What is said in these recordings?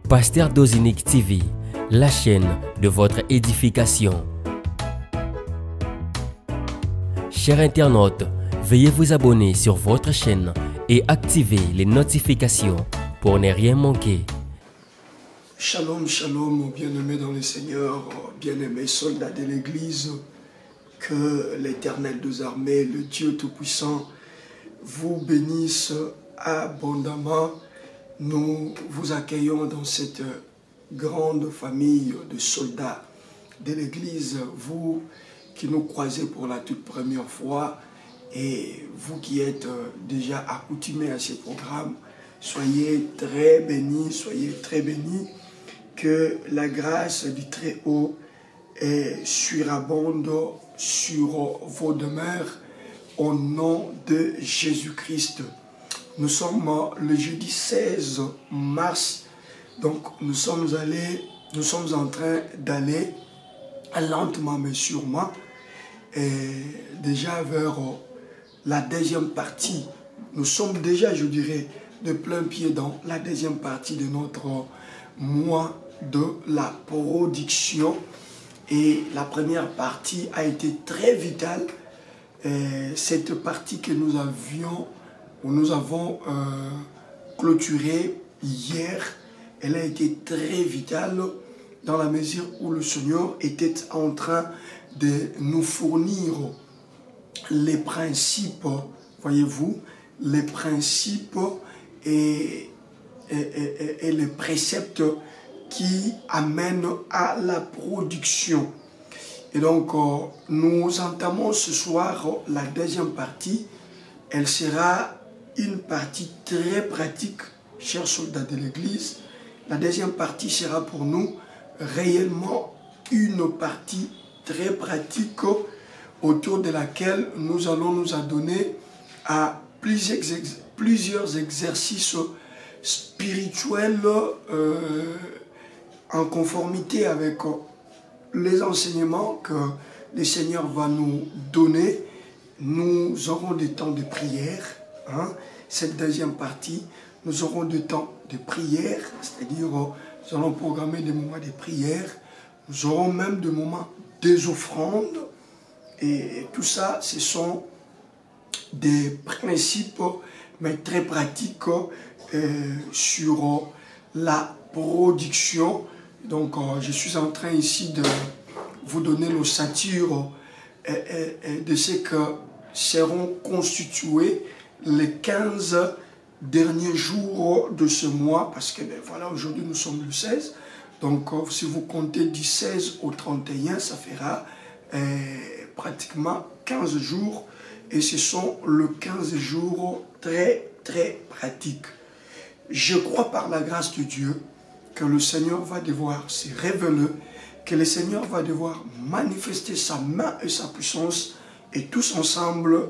Pasteur Dozinique TV, la chaîne de votre édification. Chers internautes, veuillez vous abonner sur votre chaîne et activer les notifications pour ne rien manquer. Shalom, shalom, bien-aimés dans le Seigneur, bien-aimés soldats de l'Église, que l'Éternel des armées, le Dieu Tout-Puissant, vous bénisse abondamment. Nous vous accueillons dans cette grande famille de soldats de l'Église, vous qui nous croisez pour la toute première fois et vous qui êtes déjà accoutumés à ces programmes, soyez très bénis, soyez très bénis. Que la grâce du Très-Haut surabonde sur vos demeures au nom de Jésus-Christ. Nous sommes le jeudi 16 mars, donc nous sommes en train d'aller lentement mais sûrement déjà vers la deuxième partie. Nous sommes déjà, je dirais, de plein pied dans la deuxième partie de notre mois de la production. Et la première partie a été très vitale. Cette partie que nous avons clôturée hier, elle a été très vitale dans la mesure où le Seigneur était en train de nous fournir les principes, voyez-vous, les principes et les préceptes qui amènent à la production. Et donc, nous entamons ce soir la deuxième partie. Elle sera une partie très pratique, chers soldats de l'Église. La deuxième partie sera pour nous réellement une partie très pratique autour de laquelle nous allons nous adonner à plusieurs exercices spirituels en conformité avec les enseignements que le Seigneur va nous donner. Nous aurons des temps de prière. Cette deuxième partie, nous aurons des temps de prière, c'est-à-dire nous allons programmer des moments de prière. Nous aurons même des moments des offrandes. Et tout ça, ce sont des principes, mais très pratiques sur la production. Donc, je suis en train ici de vous donner l'ossature de ce que seront constitués les 15 derniers jours de ce mois, parce que voilà, aujourd'hui nous sommes le 16, donc si vous comptez du 16 au 31, ça fera pratiquement 15 jours, et ce sont les 15 jours très très pratiques. Je crois par la grâce de Dieu que le Seigneur va devoir se révéler, que le Seigneur va devoir manifester sa main et sa puissance, et tous ensemble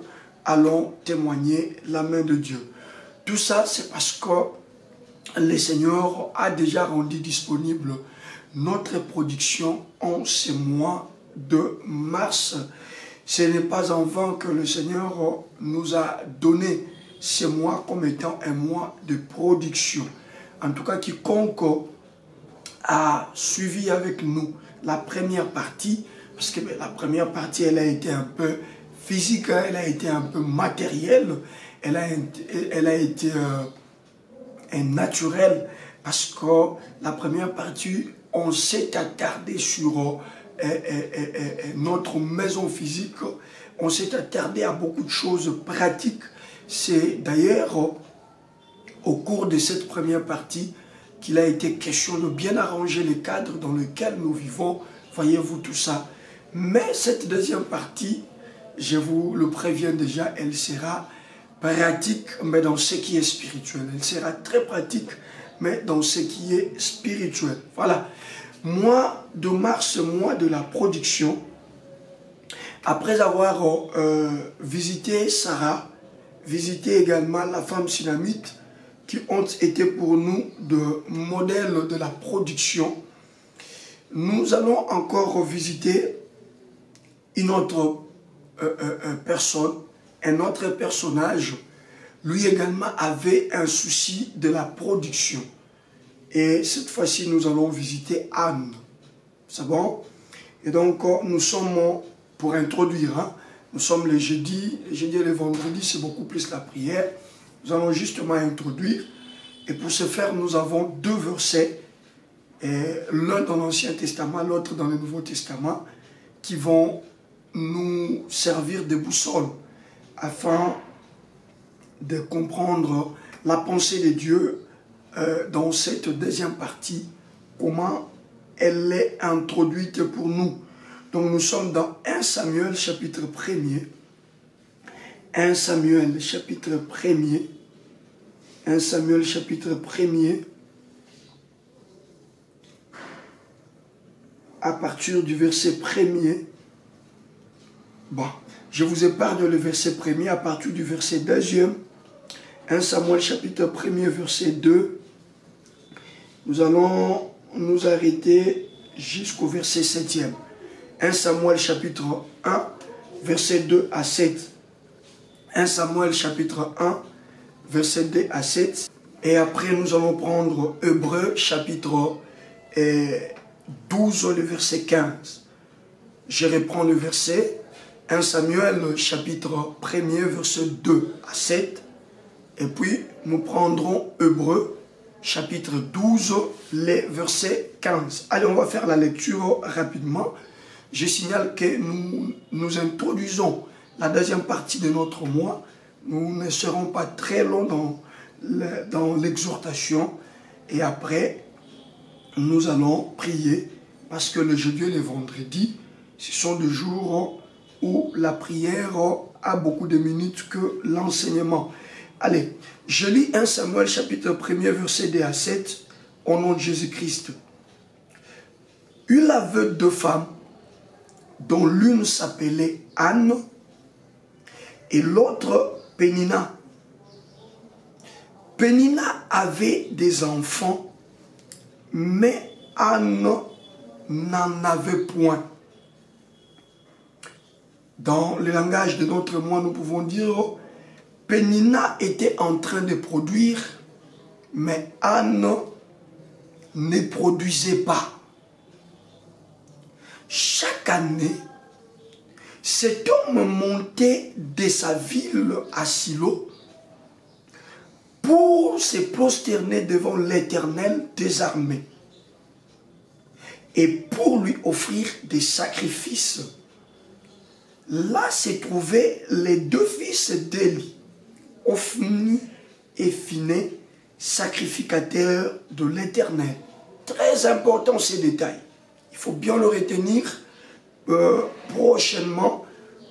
allons témoigner la main de Dieu. Tout ça, c'est parce que le Seigneur a déjà rendu disponible notre production en ce mois de mars. Ce n'est pas en vain que le Seigneur nous a donné ce mois comme étant un mois de production. En tout cas, quiconque a suivi avec nous la première partie, parce que la première partie, elle a été un peu physique, elle a été un peu matérielle, elle a été naturelle, parce que la première partie, on s'est attardé sur notre maison physique, on s'est attardé à beaucoup de choses pratiques. C'est d'ailleurs au cours de cette première partie qu'il a été question de bien arranger les cadres dans lesquels nous vivons, voyez-vous tout ça. Mais cette deuxième partie, je vous le préviens déjà, elle sera pratique, mais dans ce qui est spirituel. Elle sera très pratique, mais dans ce qui est spirituel. Voilà. Mois de mars, mois de la production. Après avoir visité Sarah, visité également la femme sunamite, qui ont été pour nous de modèles de la production, nous allons encore visiter une autre personne, un autre personnage. Lui également avait un souci de la production. Et cette fois-ci, nous allons visiter Anne. C'est bon? Et donc, nous sommes, pour introduire, hein, nous sommes les jeudis et les vendredis, c'est beaucoup plus la prière. Nous allons justement introduire. Et pour ce faire, nous avons deux versets, l'un dans l'Ancien Testament, l'autre dans le Nouveau Testament, qui vont nous servir de boussole afin de comprendre la pensée de Dieu dans cette deuxième partie, comment elle est introduite pour nous. Donc nous sommes dans 1 Samuel chapitre 1er. 1 Samuel chapitre 1er. 1 Samuel chapitre 1er. À partir du verset 1er. Bon, je vous épargne le verset 1er à partir du verset 2e. 1 Samuel chapitre 1er verset 2. Nous allons nous arrêter jusqu'au verset 7e. 1 Samuel chapitre 1, verset 2 à 7. 1 Samuel chapitre 1, verset 2 à 7. Et après, nous allons prendre Hébreux chapitre 12, le verset 15. Je reprends le verset. 1 Samuel chapitre 1er, verset 2 à 7. Et puis, nous prendrons Hébreux chapitre 12, les versets 15. Allez, on va faire la lecture rapidement. Je signale que nous introduisons la deuxième partie de notre mois. Nous ne serons pas très longs dans l'exhortation. Et après, nous allons prier parce que le jeudi et le vendredi, ce sont des jours où la prière a beaucoup de minutes que l'enseignement. Allez, je lis 1 Samuel chapitre 1er verset 2 à 7 au nom de Jésus-Christ. Il avait deux femmes dont l'une s'appelait Anne et l'autre Pénina. Pénina avait des enfants, mais Anne n'en avait point. Dans le langage de notre monde, nous pouvons dire Pénina était en train de produire, mais Anne ne produisait pas. Chaque année, cet homme montait de sa ville à Silo pour se prosterner devant l'Éternel des armées et pour lui offrir des sacrifices. Là se trouvaient les deux fils d'Élie, Ophni et Phiné, sacrificateurs de l'Éternel. Très important ces détails. Il faut bien le retenir. Prochainement,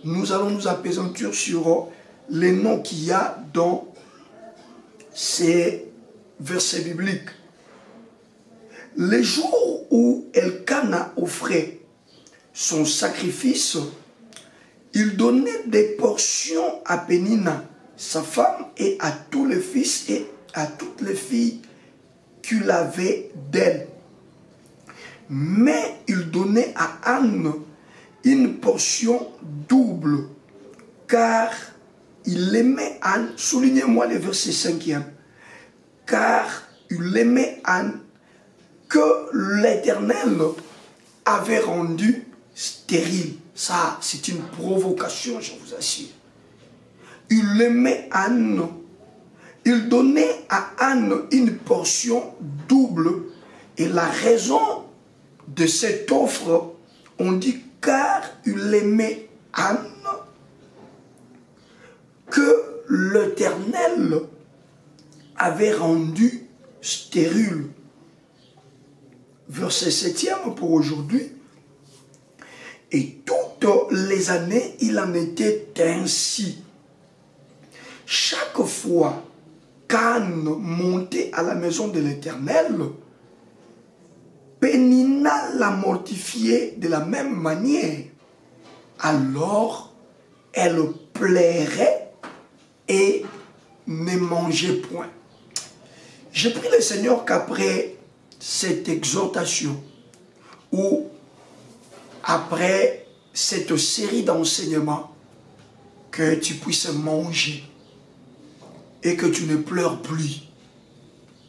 nous allons nous appesantir sur les noms qu'il y a dans ces versets bibliques. Les jours où Elkana offrait son sacrifice, il donnait des portions à Pénina, sa femme, et à tous les fils et à toutes les filles qu'il avait d'elle. Mais il donnait à Anne une portion double, car il aimait Anne. Soulignez-moi le verset 5e. Car il aimait Anne que l'Éternel avait rendue stérile. Ça, c'est une provocation, je vous assure. Il aimait Anne. Il donnait à Anne une portion double. Et la raison de cette offre, on dit car il aimait Anne, que l'Éternel avait rendu stérile. Verset 7e pour aujourd'hui. Et toutes les années, il en était ainsi. Chaque fois qu'Anne montait à la maison de l'Éternel, Pénina la mortifiait de la même manière. Alors, elle plairait et ne mangeait point. Je prie le Seigneur qu'après cette exhortation, ou après cette série d'enseignements, que tu puisses manger et que tu ne pleures plus.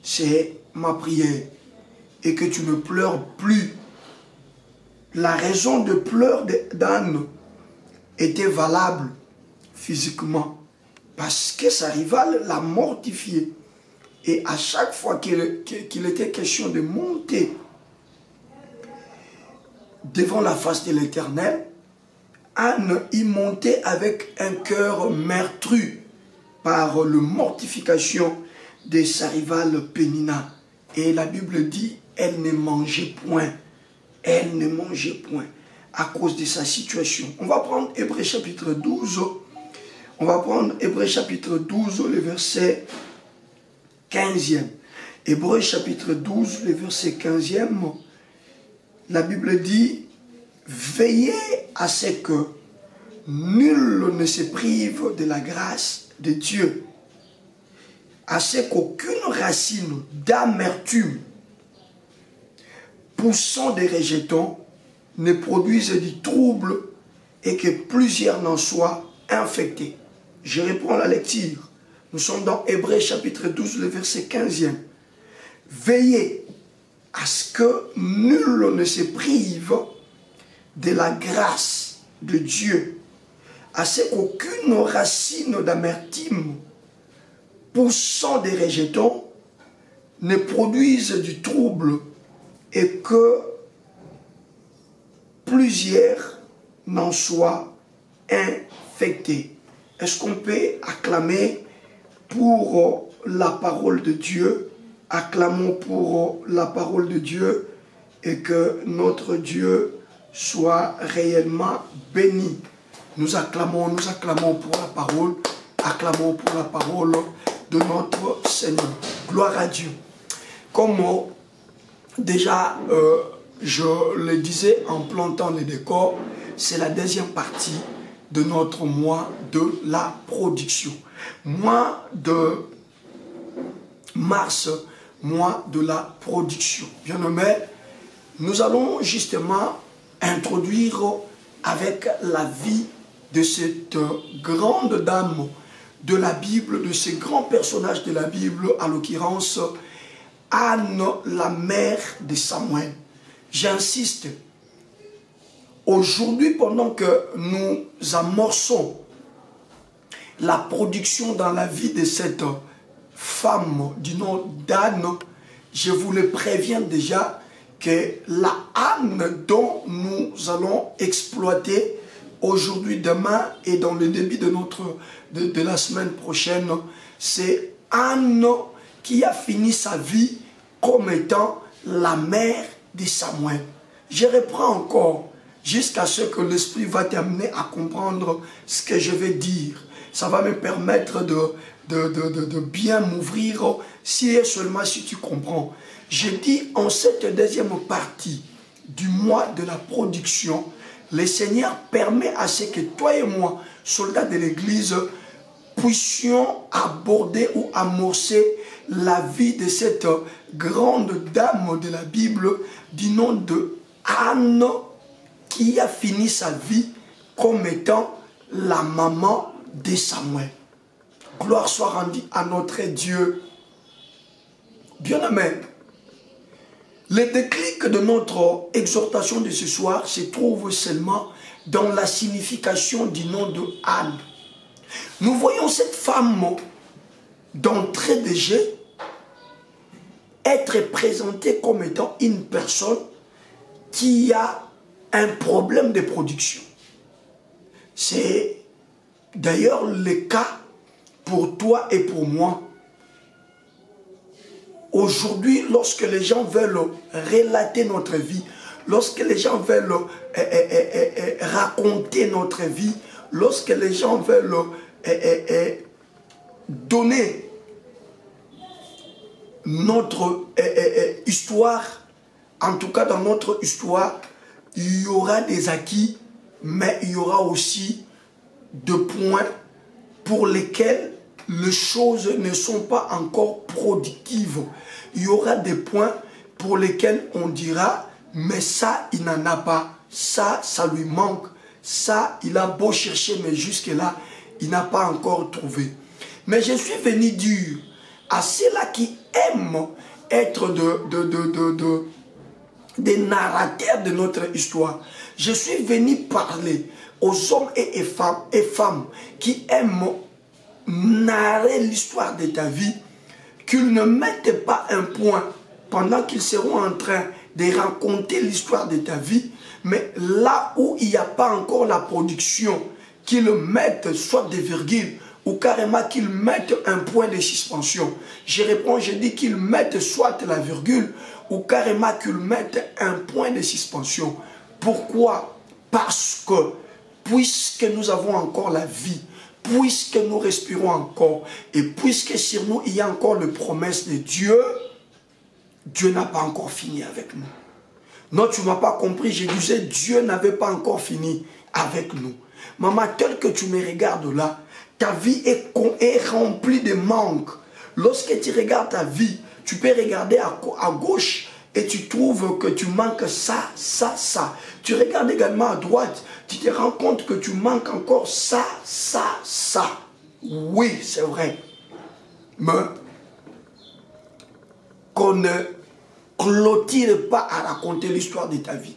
C'est ma prière. et que tu ne pleures plus. La raison de pleurs d'Anne était valable physiquement parce que sa rivale l'a mortifié. Et à chaque fois qu'il était question de monter devant la face de l'Éternel, Anne y montait avec un cœur meurtru par la mortification de sa rivale Pénina. Et la Bible dit, elle ne mangeait point. Elle ne mangeait point à cause de sa situation. On va prendre Hébreux chapitre 12. On va prendre Hébreux chapitre 12, le verset 15e. Hébreux chapitre 12, le verset 15e. La Bible dit, veillez à ce que nul ne se prive de la grâce de Dieu, à ce qu'aucune racine d'amertume poussant des rejetons ne produise du trouble et que plusieurs n'en soient infectés. Je reprends la lecture. Nous sommes dans Hébreux chapitre 12, le verset 15e. Veillez à ce que nul ne se prive de la grâce de Dieu, à ce qu'aucune racine d'amertume poussant des rejetons ne produise du trouble et que plusieurs n'en soient infectés. Est-ce qu'on peut acclamer pour la parole de Dieu? Acclamons pour la parole de Dieu et que notre Dieu soit réellement béni. Nous acclamons pour la parole, acclamons pour la parole de notre Seigneur. Gloire à Dieu. Comme déjà je le disais en plantant les décors, c'est la deuxième partie de notre mois de la production. Mois de mars, mois de la production. Bien-aimés, nous allons justement introduire avec la vie de cette grande dame de la Bible, de ces grands personnages de la Bible, à l'occurrence Anne, la mère de Samuel. J'insiste, aujourd'hui, pendant que nous amorçons la production dans la vie de cette femme du nom d'Anne, je vous le préviens déjà que la Anne dont nous allons exploiter aujourd'hui, demain et dans le début de la semaine prochaine, c'est Anne qui a fini sa vie comme étant la mère de Samuel. Je reprends encore jusqu'à ce que l'Esprit va t'amener à comprendre ce que je vais dire. Ça va me permettre de bien m'ouvrir si et seulement si tu comprends. Je dis en cette deuxième partie du mois de la production, le Seigneur permet à ce que toi et moi, soldats de l'Église, puissions aborder ou amorcer la vie de cette grande dame de la Bible du nom de Anne, qui a fini sa vie comme étant la maman de Samuel. Gloire soit rendue à notre Dieu. Bien-aimé, le déclic de notre exhortation de ce soir se trouve seulement dans la signification du nom de Anne. Nous voyons cette femme d'entrée de jeu être présentée comme étant une personne qui a un problème de production. C'est d'ailleurs le cas pour toi et pour moi. Aujourd'hui, lorsque les gens veulent relater notre vie, lorsque les gens veulent raconter notre vie, lorsque les gens veulent donner notre histoire, en tout cas dans notre histoire, il y aura des acquis, mais il y aura aussi des points pour lesquels les choses ne sont pas encore productives. Il y aura des points pour lesquels on dira, mais ça, il n'en a pas. Ça, ça lui manque. Ça, il a beau chercher, mais jusque-là, il n'a pas encore trouvé. Mais je suis venu dire à ceux-là qui aiment être des narrateurs de notre histoire. Je suis venu parler aux hommes et femmes qui aiment narrer l'histoire de ta vie, qu'ils ne mettent pas un point pendant qu'ils seront en train de raconter l'histoire de ta vie, mais là où il n'y a pas encore la production, qu'ils mettent soit des virgules ou carrément qu'ils mettent un point de suspension. Je réponds, je dis qu'ils mettent soit la virgule ou carrément qu'ils mettent un point de suspension. Pourquoi? Parce que puisque nous avons encore la vie, puisque nous respirons encore, et puisque sur nous il y a encore les promesses de Dieu, Dieu n'a pas encore fini avec nous. Non, tu ne m'as pas compris, je disais Dieu n'avait pas encore fini avec nous. Maman, tel que tu me regardes là, ta vie est remplie de manques. Lorsque tu regardes ta vie, tu peux regarder à gauche et tu trouves que tu manques ça, ça, ça. Tu regardes également à droite, tu te rends compte que tu manques encore ça, ça, ça. Oui, c'est vrai. Mais qu'on ne clôture pas à raconter l'histoire de ta vie.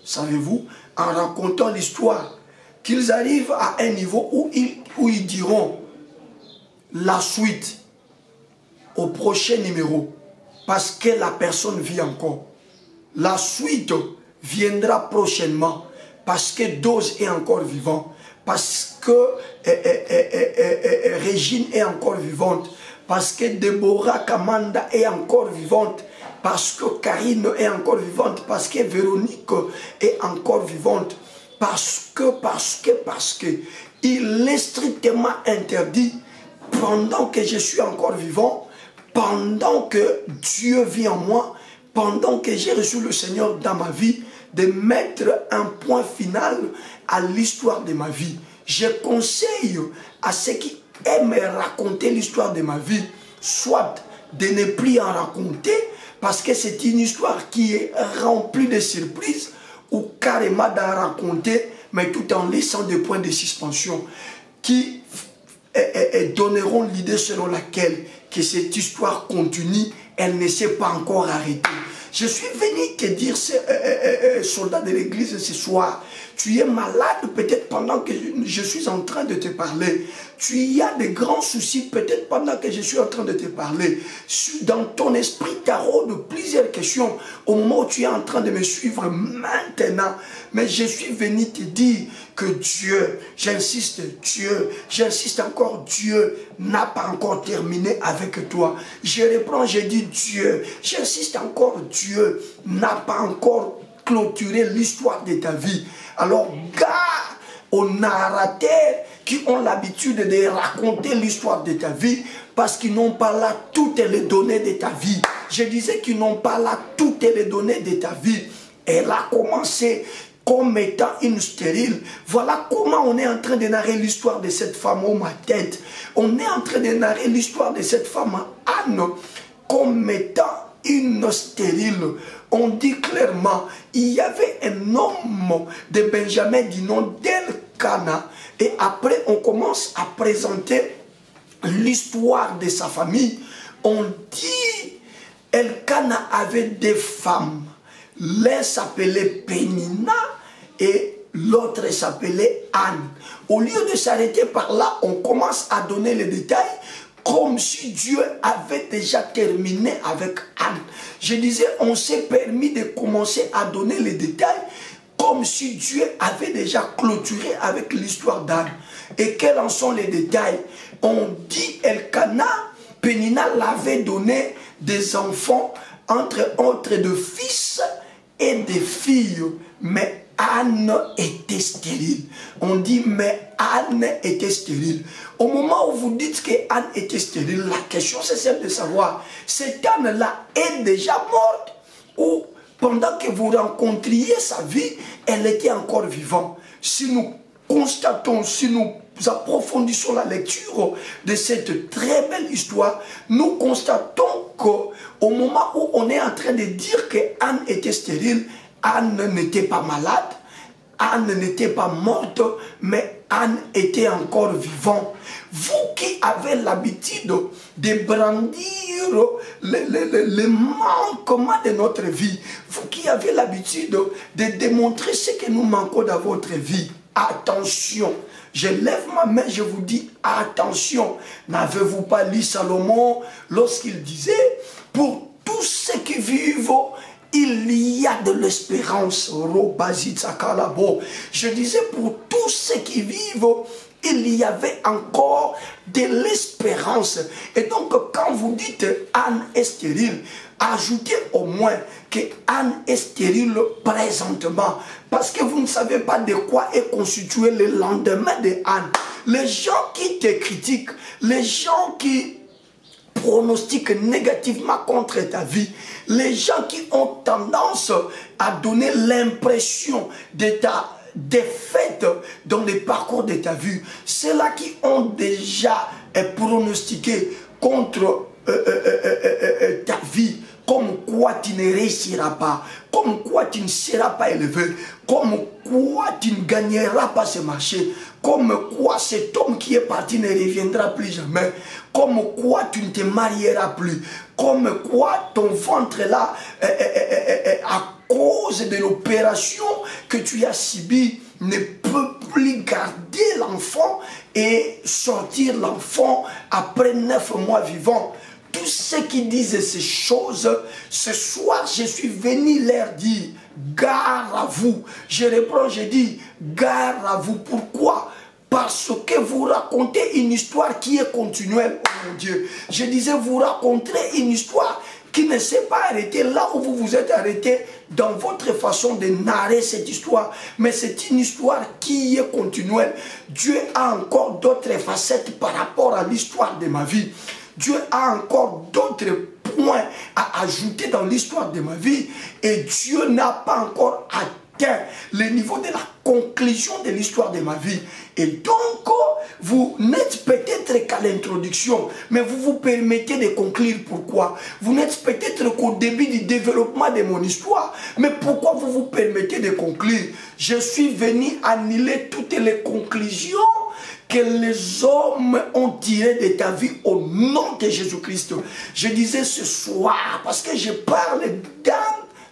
Savez-vous, en racontant l'histoire, qu'ils arrivent à un niveau où ils diront la suite au prochain numéro, parce que la personne vit encore. La suite viendra prochainement, parce que Dose est encore vivant, parce que Régine est encore vivante, parce que Déborah Kamanda est encore vivante, parce que Karine est encore vivante, parce que Véronique est encore vivante, parce que il est strictement interdit, pendant que je suis encore vivant, pendant que Dieu vit en moi, pendant que j'ai reçu le Seigneur dans ma vie, de mettre un point final à l'histoire de ma vie. Je conseille à ceux qui aiment raconter l'histoire de ma vie, soit de ne plus en raconter, parce que c'est une histoire qui est remplie de surprises, ou carrément d'en raconter, mais tout en laissant des points de suspension qui donneront l'idée selon laquelle que cette histoire continue, elle ne s'est pas encore arrêtée. Je suis venu te dire, soldat de l'église, ce soir, tu es malade peut-être pendant que je suis en train de te parler. Tu as des grands soucis peut-être pendant que je suis en train de te parler. Dans ton esprit, tu rôde plusieurs questions au moment où tu es en train de me suivre maintenant. Mais je suis venu te dire que Dieu, j'insiste encore, Dieu n'a pas encore terminé avec toi. Je reprends, je dis Dieu, j'insiste encore, Dieu n'a pas encore clôturé l'histoire de ta vie. Alors, garde aux narrateurs qui ont l'habitude de raconter l'histoire de ta vie parce qu'ils n'ont pas là toutes les données de ta vie. Je disais qu'ils n'ont pas là toutes les données de ta vie. Elle a commencé comme étant une stérile. Voilà comment on est en train de narrer l'histoire de cette femme au ma tête. On est en train de narrer l'histoire de cette femme Anne comme étant une stérile. On dit clairement, il y avait un homme de Benjamin du nom d'Elkana. Et après, on commence à présenter l'histoire de sa famille. On dit, Elkana avait des femmes. L'un s'appelait Pénina et l'autre s'appelait Anne. Au lieu de s'arrêter par là, on commence à donner les détails comme si Dieu avait déjà terminé avec Anne. Je disais, on s'est permis de commencer à donner les détails comme si Dieu avait déjà clôturé avec l'histoire d'Anne. Et quels en sont les détails? On dit Elkana, Pénina l'avait donné des enfants, entre autres de fils et de filles. Mais Anne était stérile. On dit, mais Anne était stérile. Au moment où vous dites que Anne était stérile, la question c'est celle de savoir, cette Anne-là est déjà morte ou pendant que vous rencontriez sa vie, elle était encore vivante. Si nous constatons, si nous approfondissons la lecture de cette très belle histoire, nous constatons qu'au moment où on est en train de dire que Anne était stérile, Anne n'était pas malade, Anne n'était pas morte, mais Anne était encore vivante. Vous qui avez l'habitude de brandir les manquements de notre vie, vous qui avez l'habitude de démontrer ce que nous manquons dans votre vie, attention. Je lève ma main, je vous dis attention. N'avez-vous pas lu Salomon lorsqu'il disait, pour tous ceux qui vivent, il y a de l'espérance. Je disais, pour tous ceux qui vivent, il y avait encore de l'espérance. Et donc, quand vous dites Anne est stérile, ajoutez au moins que Anne est stérile présentement. Parce que vous ne savez pas de quoi est constitué le lendemain de Anne. Les gens qui te critiquent, les gens qui pronostiquent négativement contre ta vie, les gens qui ont tendance à donner l'impression de ta défaite dans le parcours de ta vie, ceux-là qui ont déjà pronostiqué contre ta vie, comme quoi tu ne réussiras pas, comme quoi tu ne seras pas élevé, comme quoi tu ne gagneras pas ce marché, comme quoi cet homme qui est parti ne reviendra plus jamais, comme quoi tu ne te marieras plus, comme quoi ton ventre là, à cause de l'opération que tu as subie, ne peut plus garder l'enfant et sortir l'enfant après 9 mois vivant. Tous ceux qui disent ces choses, ce soir, je suis venu leur dire, gare à vous. Je reprends, je dis, gare à vous. Pourquoi? Parce que vous racontez une histoire qui est continuelle, oh mon Dieu. Je disais, vous racontez une histoire qui ne s'est pas arrêtée là où vous vous êtes arrêté dans votre façon de narrer cette histoire. Mais c'est une histoire qui est continuelle. Dieu a encore d'autres facettes par rapport à l'histoire de ma vie. Dieu a encore d'autres points à ajouter dans l'histoire de ma vie. Et Dieu n'a pas encore atteint le niveau de la conclusion de l'histoire de ma vie. Et donc, vous n'êtes peut-être qu'à l'introduction, mais vous vous permettez de conclure. Pourquoi? Vous n'êtes peut-être qu'au début du développement de mon histoire, mais pourquoi vous vous permettez de conclure? Je suis venu annuler toutes les conclusions que les hommes ont tiré de ta vie au nom de Jésus-Christ. Je disais ce soir, parce que je parle d'Anne,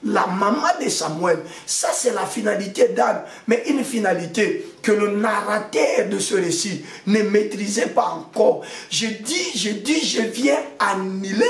la maman de Samuel. Ça, c'est la finalité d'Anne. Mais une finalité que le narrateur de ce récit ne maîtrisait pas encore. Je viens annuler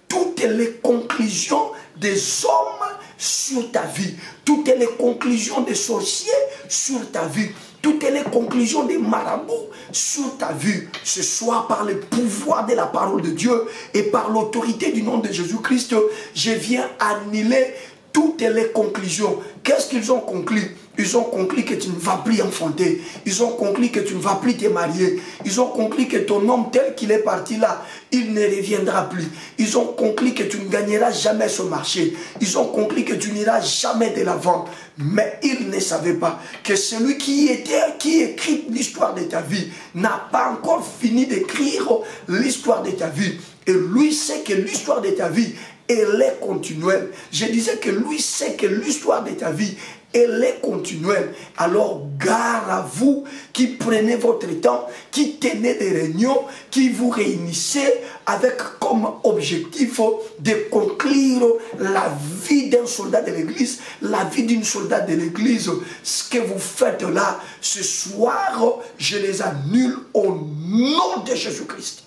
toutes les conclusions des hommes sur ta vie. Toutes les conclusions des sorciers sur ta vie. Toutes les conclusions des marabouts sur ta vie, ce soir par le pouvoir de la parole de Dieu et par l'autorité du nom de Jésus-Christ, je viens annuler toutes les conclusions. Qu'est-ce qu'ils ont conclu? Ils ont conclu que tu ne vas plus enfanter. Ils ont conclu que tu ne vas plus te marier. Ils ont conclu que ton homme tel qu'il est parti là, il ne reviendra plus. Ils ont conclu que tu ne gagneras jamais ce marché. Ils ont conclu que tu n'iras jamais de l'avant. Mais ils ne savaient pas que celui qui écrit l'histoire de ta vie n'a pas encore fini d'écrire l'histoire de ta vie. Et lui sait que l'histoire de ta vie, elle est continuelle. Je disais que lui sait que l'histoire de ta vie, elle est continuelle. Alors, gare à vous qui prenez votre temps, qui tenez des réunions, qui vous réunissez avec comme objectif de conclure la vie d'un soldat de l'église, la vie d'une soldat de l'église. Ce que vous faites là, ce soir, je les annule au nom de Jésus-Christ.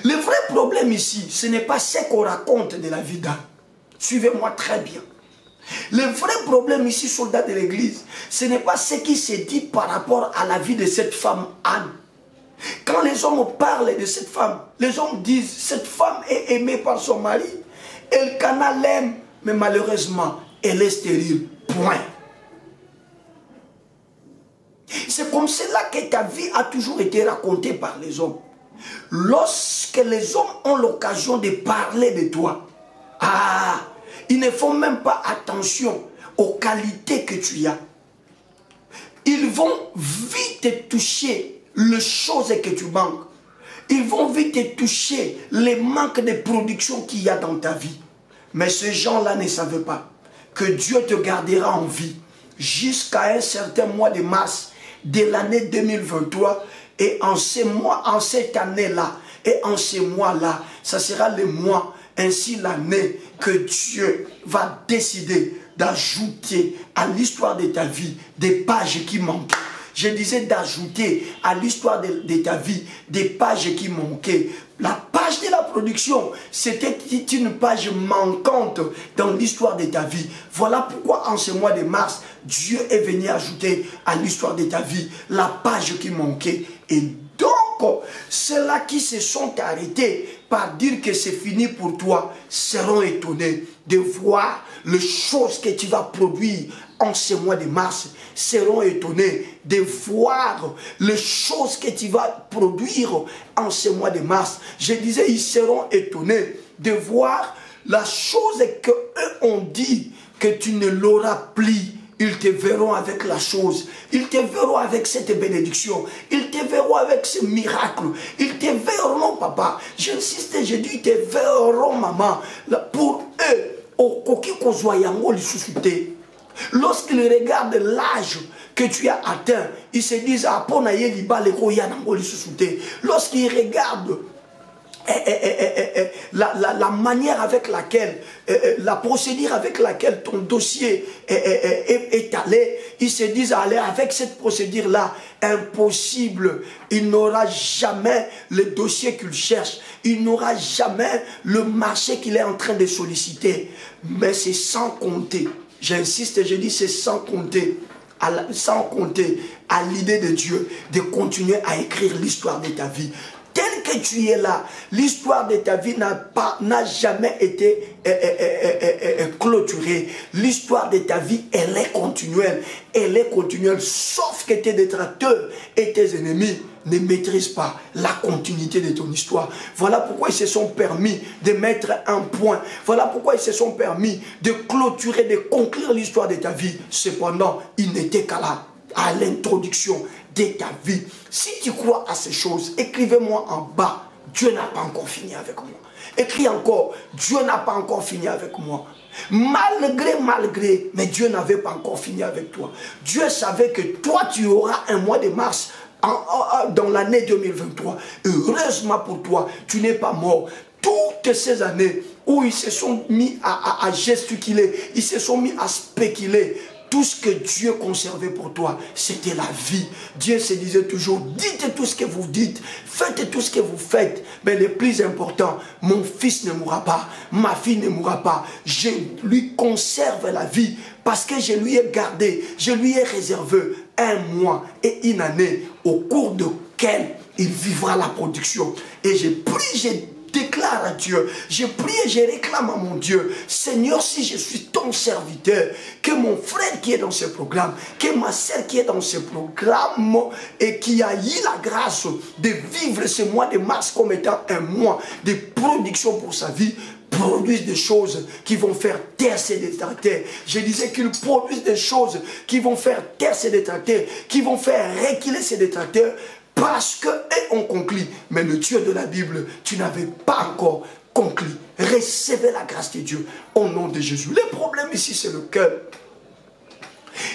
Le vrai problème ici, ce n'est pas ce qu'on raconte de la vie d'Anne. Suivez-moi très bien. Le vrai problème ici, soldat de l'église, ce n'est pas ce qui se dit par rapport à la vie de cette femme Anne. Quand les hommes parlent de cette femme, les hommes disent, cette femme est aimée par son mari, Elkana l'aime, mais malheureusement, elle est stérile. Point. C'est comme cela que ta vie a toujours été racontée par les hommes. Lorsque les hommes ont l'occasion de parler de toi, ils ne font même pas attention aux qualités que tu as. Ils vont vite toucher les choses que tu manques. Ils vont vite toucher les manques de production qu'il y a dans ta vie. Mais ces gens-là ne savaient pas que Dieu te gardera en vie jusqu'à un certain mois de mars de l'année 2023 Et en ces mois, en cette année-là, et en ces mois-là, ça sera le mois, ainsi l'année que Dieu va décider d'ajouter à l'histoire de ta vie des pages qui manquaient. Je disais d'ajouter à l'histoire de ta vie des pages qui manquaient. La page de la production, c'était une page manquante dans l'histoire de ta vie. Voilà pourquoi en ce mois de mars, Dieu est venu ajouter à l'histoire de ta vie la page qui manquait. Et donc, ceux-là qui se sont arrêtés par dire que c'est fini pour toi seront étonnés de voir les choses que tu vas produire en ce mois de mars, seront étonnés de voir les choses que tu vas produire en ce mois de mars. Je disais, ils seront étonnés de voir la chose qu'eux ont dit que tu ne l'auras plus. Ils te verront avec la chose. Ils te verront avec cette bénédiction. Ils te verront avec ce miracle. Ils te verront, papa. J'insiste, je dis, ils te verront, maman. Pour eux, au coquille qu'on soit yango li suscité. Lorsqu'ils regardent l'âge que tu as atteint, ils se disent, ah, pour naïe liba le koyango li suscité. Lorsqu'ils regardent la manière avec laquelle, la procédure avec laquelle ton dossier est allé, ils se disent, allez, avec cette procédure-là, impossible, il n'aura jamais le dossier qu'il cherche, il n'aura jamais le marché qu'il est en train de solliciter. Mais c'est sans compter, j'insiste, je dis c'est sans compter à l'idée de Dieu de continuer à écrire l'histoire de ta vie. Tel que tu es là, l'histoire de ta vie n'a jamais été clôturée. L'histoire de ta vie, elle est continuelle. Elle est continuelle, sauf que tes détracteurs et tes ennemis ne maîtrisent pas la continuité de ton histoire. Voilà pourquoi ils se sont permis de mettre un point. Voilà pourquoi ils se sont permis de clôturer, de conclure l'histoire de ta vie. Cependant, ils n'étaient qu'à l'introduction de ta vie. Si tu crois à ces choses, écrivez-moi en bas, Dieu n'a pas encore fini avec moi. Écris encore, Dieu n'a pas encore fini avec moi. Malgré, mais Dieu n'avait pas encore fini avec toi. Dieu savait que toi, tu auras un mois de mars dans l'année 2023. Heureusement pour toi, tu n'es pas mort. Toutes ces années où ils se sont mis à gesticuler, ils se sont mis à spéculer, tout ce que Dieu conservait pour toi, c'était la vie. Dieu se disait toujours, dites tout ce que vous dites, faites tout ce que vous faites. Mais le plus important, mon fils ne mourra pas, ma fille ne mourra pas. Je lui conserve la vie parce que je lui ai gardé, je lui ai réservé un mois et une année au cours de quel il vivra la production. Et j'ai pris, j'ai déclare à Dieu, je prie et je réclame à mon Dieu, Seigneur, si je suis ton serviteur, que mon frère qui est dans ce programme, que ma soeur qui est dans ce programme et qui a eu la grâce de vivre ce mois de mars comme étant un mois de production pour sa vie, produisent des choses qui vont faire taire ses détracteurs. Je disais qu'ils produisent des choses qui vont faire taire ses détracteurs, qui vont faire reculer ses détracteurs, parce qu'eux ont conclu. Mais le Dieu de la Bible, tu n'avais pas encore conclu. Recevez la grâce de Dieu au nom de Jésus. Le problème ici, c'est le cœur.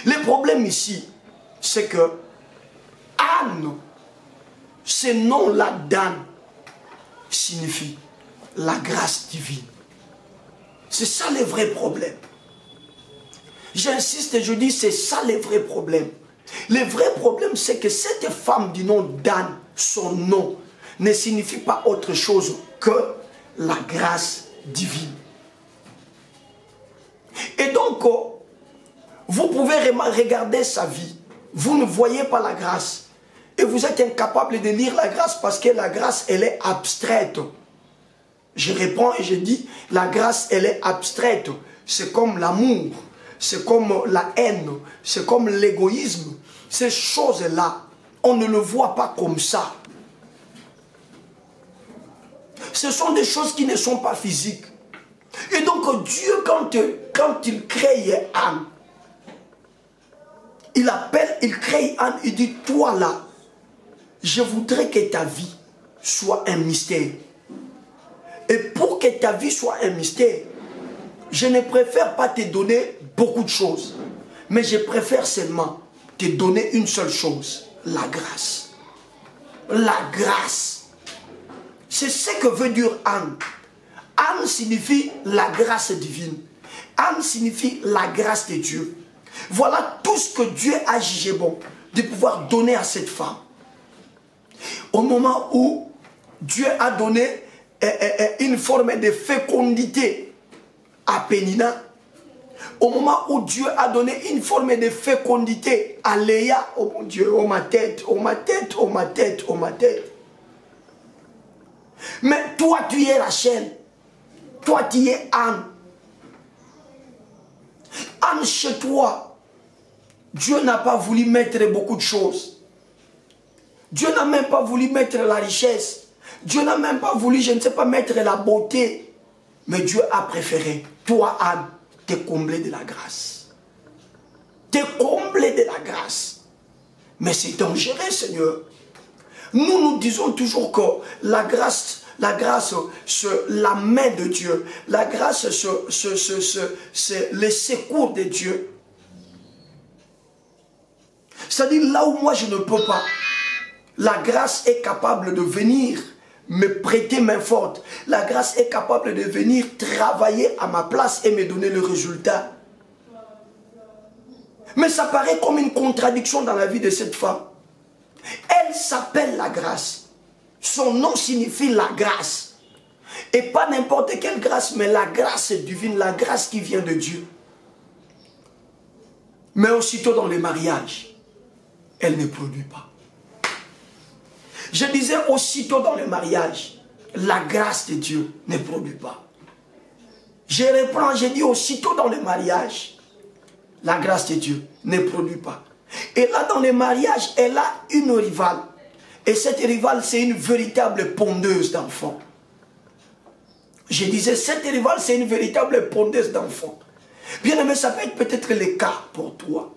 Le problème ici, c'est que Anne, ce nom-là d'Anne, signifie la grâce divine. C'est ça le vrai problème. J'insiste et je dis, c'est ça le vrai problème. Le vrai problème, c'est que cette femme du nom d'Anne, son nom, ne signifie pas autre chose que la grâce divine. Et donc, vous pouvez regarder sa vie. Vous ne voyez pas la grâce. Et vous êtes incapable de lire la grâce parce que la grâce, elle est abstraite. Je réponds et je dis, la grâce, elle est abstraite. C'est comme l'amour. C'est comme la haine, c'est comme l'égoïsme. Ces choses-là, on ne le voit pas comme ça. Ce sont des choses qui ne sont pas physiques. Et donc Dieu, quand il crée Anne, il crée Anne, il dit, toi là, je voudrais que ta vie soit un mystère. Et pour que ta vie soit un mystère, je ne préfère pas te donner beaucoup de choses, mais je préfère seulement te donner une seule chose, la grâce. la grâce. C'est ce que veut dire Anne. Anne signifie la grâce divine. Anne signifie la grâce de Dieu. Voilà tout ce que Dieu a jugé bon de pouvoir donner à cette femme. Au moment où Dieu a donné une forme de fécondité à Pénina, au moment où Dieu a donné une forme de fécondité à Léa, oh mon Dieu, oh ma tête, oh ma tête, oh ma tête, oh ma tête. Mais toi tu es Rachel, toi tu es Anne. Anne, chez toi, Dieu n'a pas voulu mettre beaucoup de choses. Dieu n'a même pas voulu mettre la richesse. Dieu n'a même pas voulu, je ne sais pas, mettre la beauté. Mais Dieu a préféré, toi Anne, te combler de la grâce. Te combler de la grâce. Mais c'est dangereux, Seigneur. Nous disons toujours que la grâce, c'est la main de Dieu. La grâce, c'est le secours de Dieu. C'est-à-dire, là où moi je ne peux pas, la grâce est capable de venir me prêter main forte. La grâce est capable de venir travailler à ma place et me donner le résultat. Mais ça paraît comme une contradiction dans la vie de cette femme. Elle s'appelle la grâce. Son nom signifie la grâce. Et pas n'importe quelle grâce, mais la grâce divine, la grâce qui vient de Dieu. Mais aussitôt dans le mariage, elle ne produit pas. Je disais aussitôt dans le mariage, la grâce de Dieu ne produit pas. Je reprends, je dis aussitôt dans le mariage, la grâce de Dieu ne produit pas. Et là dans le mariage, elle a une rivale. Et cette rivale, c'est une véritable pondeuse d'enfants. Je disais, cette rivale, c'est une véritable pondeuse d'enfants. Bien aimé, ça peut être peut-être le cas pour toi.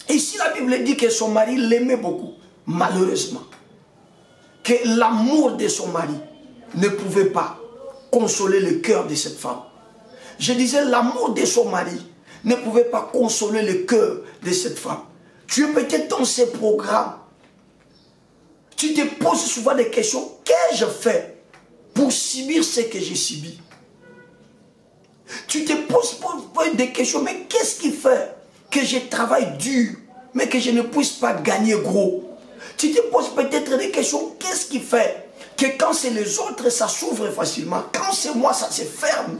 Ici, la Bible dit que son mari l'aimait beaucoup, malheureusement. Que l'amour de son mari ne pouvait pas consoler le cœur de cette femme. Je disais, l'amour de son mari ne pouvait pas consoler le cœur de cette femme. Tu es peut-être dans ces programmes. Tu te poses souvent des questions. Qu'ai-je fait pour subir ce que j'ai subi? Tu te poses des questions. Mais qu'est-ce qui fait que je travaille dur, mais que je ne puisse pas gagner gros? Tu te poses peut-être des questions. Qu'est-ce qui fait que quand c'est les autres, ça s'ouvre facilement? Quand c'est moi, ça se ferme.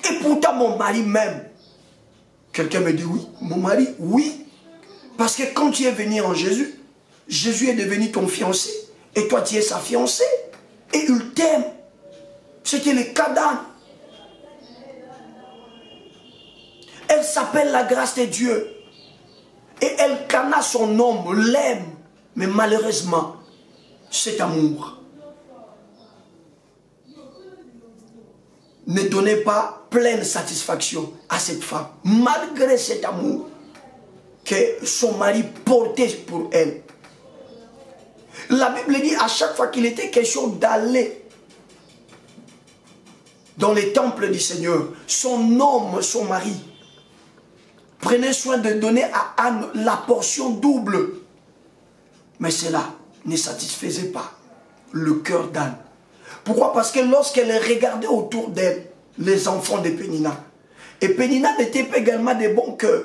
Et pourtant, mon mari m'aime. Quelqu'un me dit oui. Mon mari, oui. Parce que quand tu es venu en Jésus, Jésus est devenu ton fiancé. Et toi, tu es sa fiancée. Et il t'aime. C'était le cas d'Anne. Elle s'appelle la grâce de Dieu. Et Elkana, son homme, l'aime. Mais malheureusement, cet amour ne donnait pas pleine satisfaction à cette femme. Malgré cet amour que son mari portait pour elle. La Bible dit à chaque fois qu'il était question d'aller dans les temples du Seigneur, son homme, son mari, prenait soin de donner à Anne la portion double. Mais cela ne satisfaisait pas le cœur d'Anne. Pourquoi? Parce que lorsqu'elle regardait autour d'elle les enfants de Pénina, et Pénina n'était pas également de bon cœur,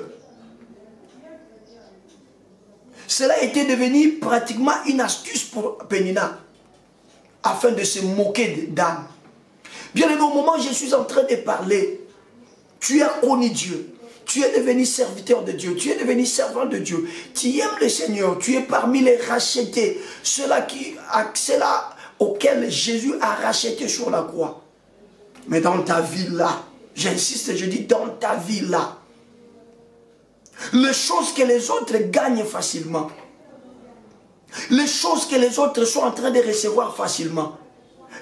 cela était devenu pratiquement une astuce pour Pénina, afin de se moquer d'Anne. Bien aimé, au moment où je suis en train de parler, tu as connu Dieu. Tu es devenu serviteur de Dieu, tu es devenu servant de Dieu, tu aimes le Seigneur, tu es parmi les rachetés, ceux-là auxquels Jésus a racheté sur la croix. Mais dans ta vie là, j'insiste, je dis dans ta vie là, les choses que les autres gagnent facilement, les choses que les autres sont en train de recevoir facilement,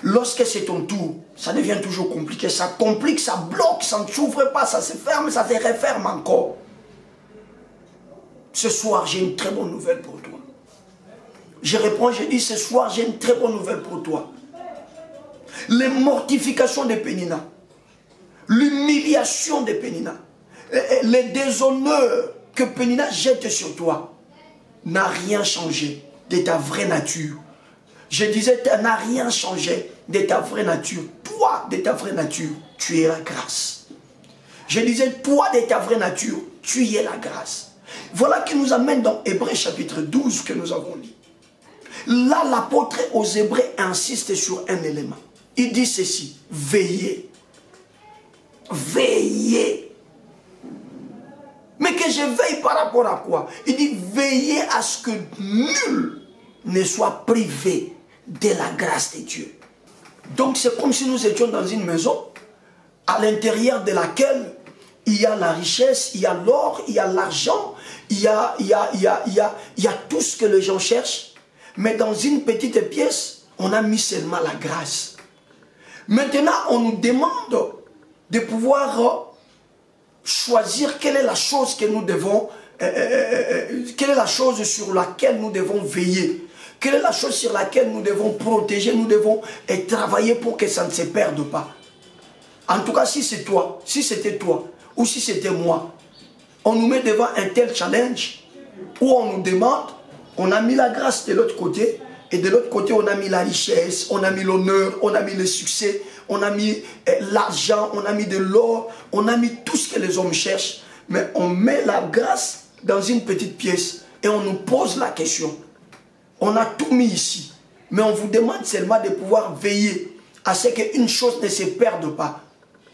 lorsque c'est ton tour, ça devient toujours compliqué, ça complique, ça bloque, ça ne s'ouvre pas, ça se ferme, ça se referme encore. Ce soir, j'ai une très bonne nouvelle pour toi. Je réponds, je dis, ce soir, j'ai une très bonne nouvelle pour toi. Les mortifications de Pénina, l'humiliation de Pénina, les déshonneurs que Pénina jette sur toi, n'a rien changé de ta vraie nature. Je disais, tu n'as rien changé de ta vraie nature. Toi, de ta vraie nature, tu es la grâce. Je disais, toi, de ta vraie nature, tu es la grâce. Voilà qui nous amène dans Hébreux chapitre 12 que nous avons lu. Là, l'apôtre aux Hébreux insiste sur un élément. Il dit ceci, veillez. Veillez. Mais que je veille par rapport à quoi? Il dit, veillez à ce que nul ne soit privé de la grâce de Dieu. Donc c'est comme si nous étions dans une maison à l'intérieur de laquelle il y a la richesse, il y a l'or, il y a l'argent, il y a tout ce que les gens cherchent. Mais dans une petite pièce, on a mis seulement la grâce. Maintenant, on nous demande de pouvoir choisir quelle est la chose que nous devons, quelle est la chose sur laquelle nous devons veiller. Quelle est la chose sur laquelle nous devons protéger, nous devons travailler pour que ça ne se perde pas. En tout cas, si c'est toi, si c'était toi, ou si c'était moi, on nous met devant un tel challenge où on nous demande, on a mis la grâce de l'autre côté, et de l'autre côté, on a mis la richesse, on a mis l'honneur, on a mis le succès, on a mis l'argent, on a mis de l'or, on a mis tout ce que les hommes cherchent, mais on met la grâce dans une petite pièce et on nous pose la question. On a tout mis ici, mais on vous demande seulement de pouvoir veiller à ce qu'une chose ne se perde pas.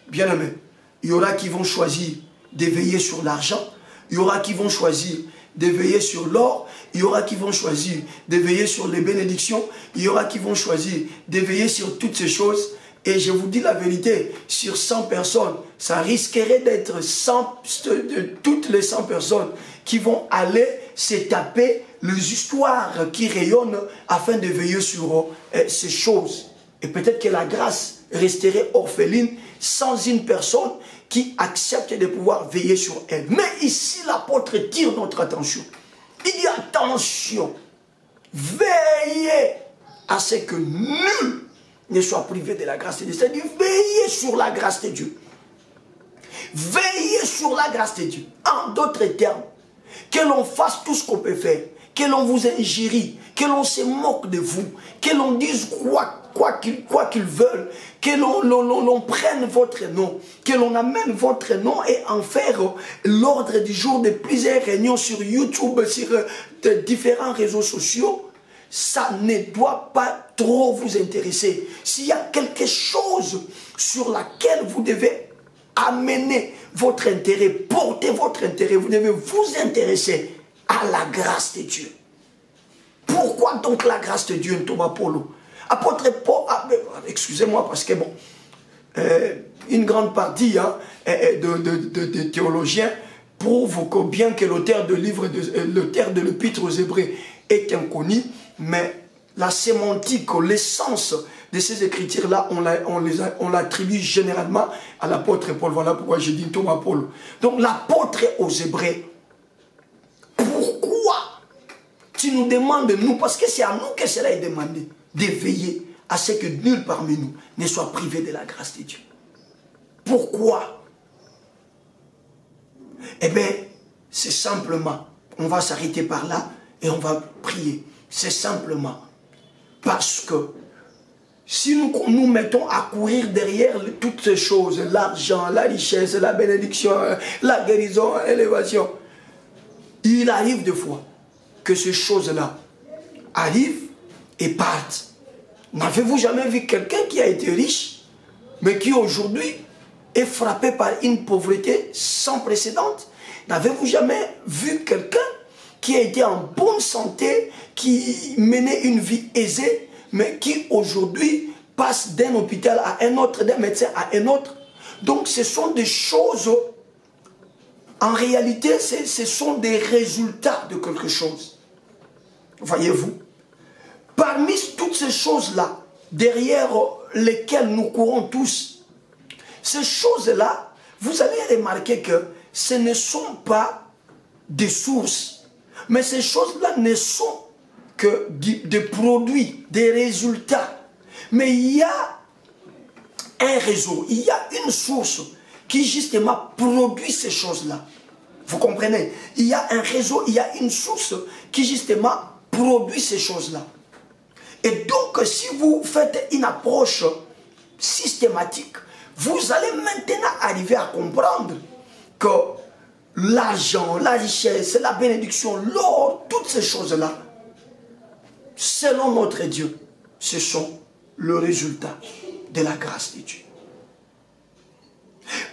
Bien aimé, il y aura qui vont choisir de veiller sur l'argent, il y aura qui vont choisir de veiller sur l'or, il y aura qui vont choisir de veiller sur les bénédictions, il y aura qui vont choisir de veiller sur toutes ces choses. Et je vous dis la vérité, sur 100 personnes, ça risquerait d'être toutes les 100 personnes qui vont aller se taper les histoires qui rayonnent afin de veiller sur ces choses. Et peut-être que la grâce resterait orpheline sans une personne qui accepte de pouvoir veiller sur elle. Mais ici, l'apôtre tire notre attention. Il dit attention, veillez à ce que nul ne soit privé de la grâce de Dieu. C'est-à-dire veillez sur la grâce de Dieu. Veillez sur la grâce de Dieu. En d'autres termes, que l'on fasse tout ce qu'on peut faire, que l'on vous injurie, que l'on se moque de vous, que l'on dise quoi qu'ils veulent, que l'on prenne votre nom, que l'on amène votre nom et en faire l'ordre du jour de plusieurs réunions sur YouTube, sur différents réseaux sociaux, ça ne doit pas trop vous intéresser. S'il y a quelque chose sur laquelle vous devez amener votre intérêt, porter votre intérêt, vous devez vous intéresser à la grâce de Dieu. Pourquoi donc la grâce de Dieu, Thomas Paulo? Apôtre Paul, excusez-moi parce que bon, une grande partie de théologiens prouvent que bien que l'auteur de l'Épître aux Hébreux est inconnu, mais la sémantique, l'essence de ces écritures-là, on l'attribue généralement à l'apôtre Paul. Voilà pourquoi j'ai dit Thomas Paul. Donc l'apôtre aux Hébreux, pourquoi tu nous demandes, nous, parce que c'est à nous que cela est demandé, de veiller à ce que nul parmi nous ne soit privé de la grâce de Dieu. Pourquoi? Eh bien, c'est simplement, on va s'arrêter par là et on va prier. C'est simplement parce que si nous mettons à courir derrière toutes ces choses, l'argent, la richesse, la bénédiction, la guérison, l'élévation, il arrive des fois que ces choses-là arrivent et partent. N'avez-vous jamais vu quelqu'un qui a été riche, mais qui aujourd'hui est frappé par une pauvreté sans précédent? N'avez-vous jamais vu quelqu'un qui a été en bonne santé, qui menait une vie aisée, mais qui aujourd'hui passe d'un hôpital à un autre, d'un médecin à un autre? Donc ce sont des choses, en réalité, ce sont des résultats de quelque chose. Voyez-vous? Parmi toutes ces choses-là, derrière lesquelles nous courons tous, ces choses-là, vous allez remarquer que ce ne sont pas des sources, mais ces choses-là ne sont que des produits, des résultats. Mais il y a un réseau, il y a une source qui justement produit ces choses-là. Vous comprenez? Il y a un réseau, il y a une source qui justement produit ces choses-là. Et donc, si vous faites une approche systématique, vous allez maintenant arriver à comprendre que l'argent, la richesse, la bénédiction, l'or, toutes ces choses-là, selon notre Dieu, ce sont le résultat de la grâce de Dieu.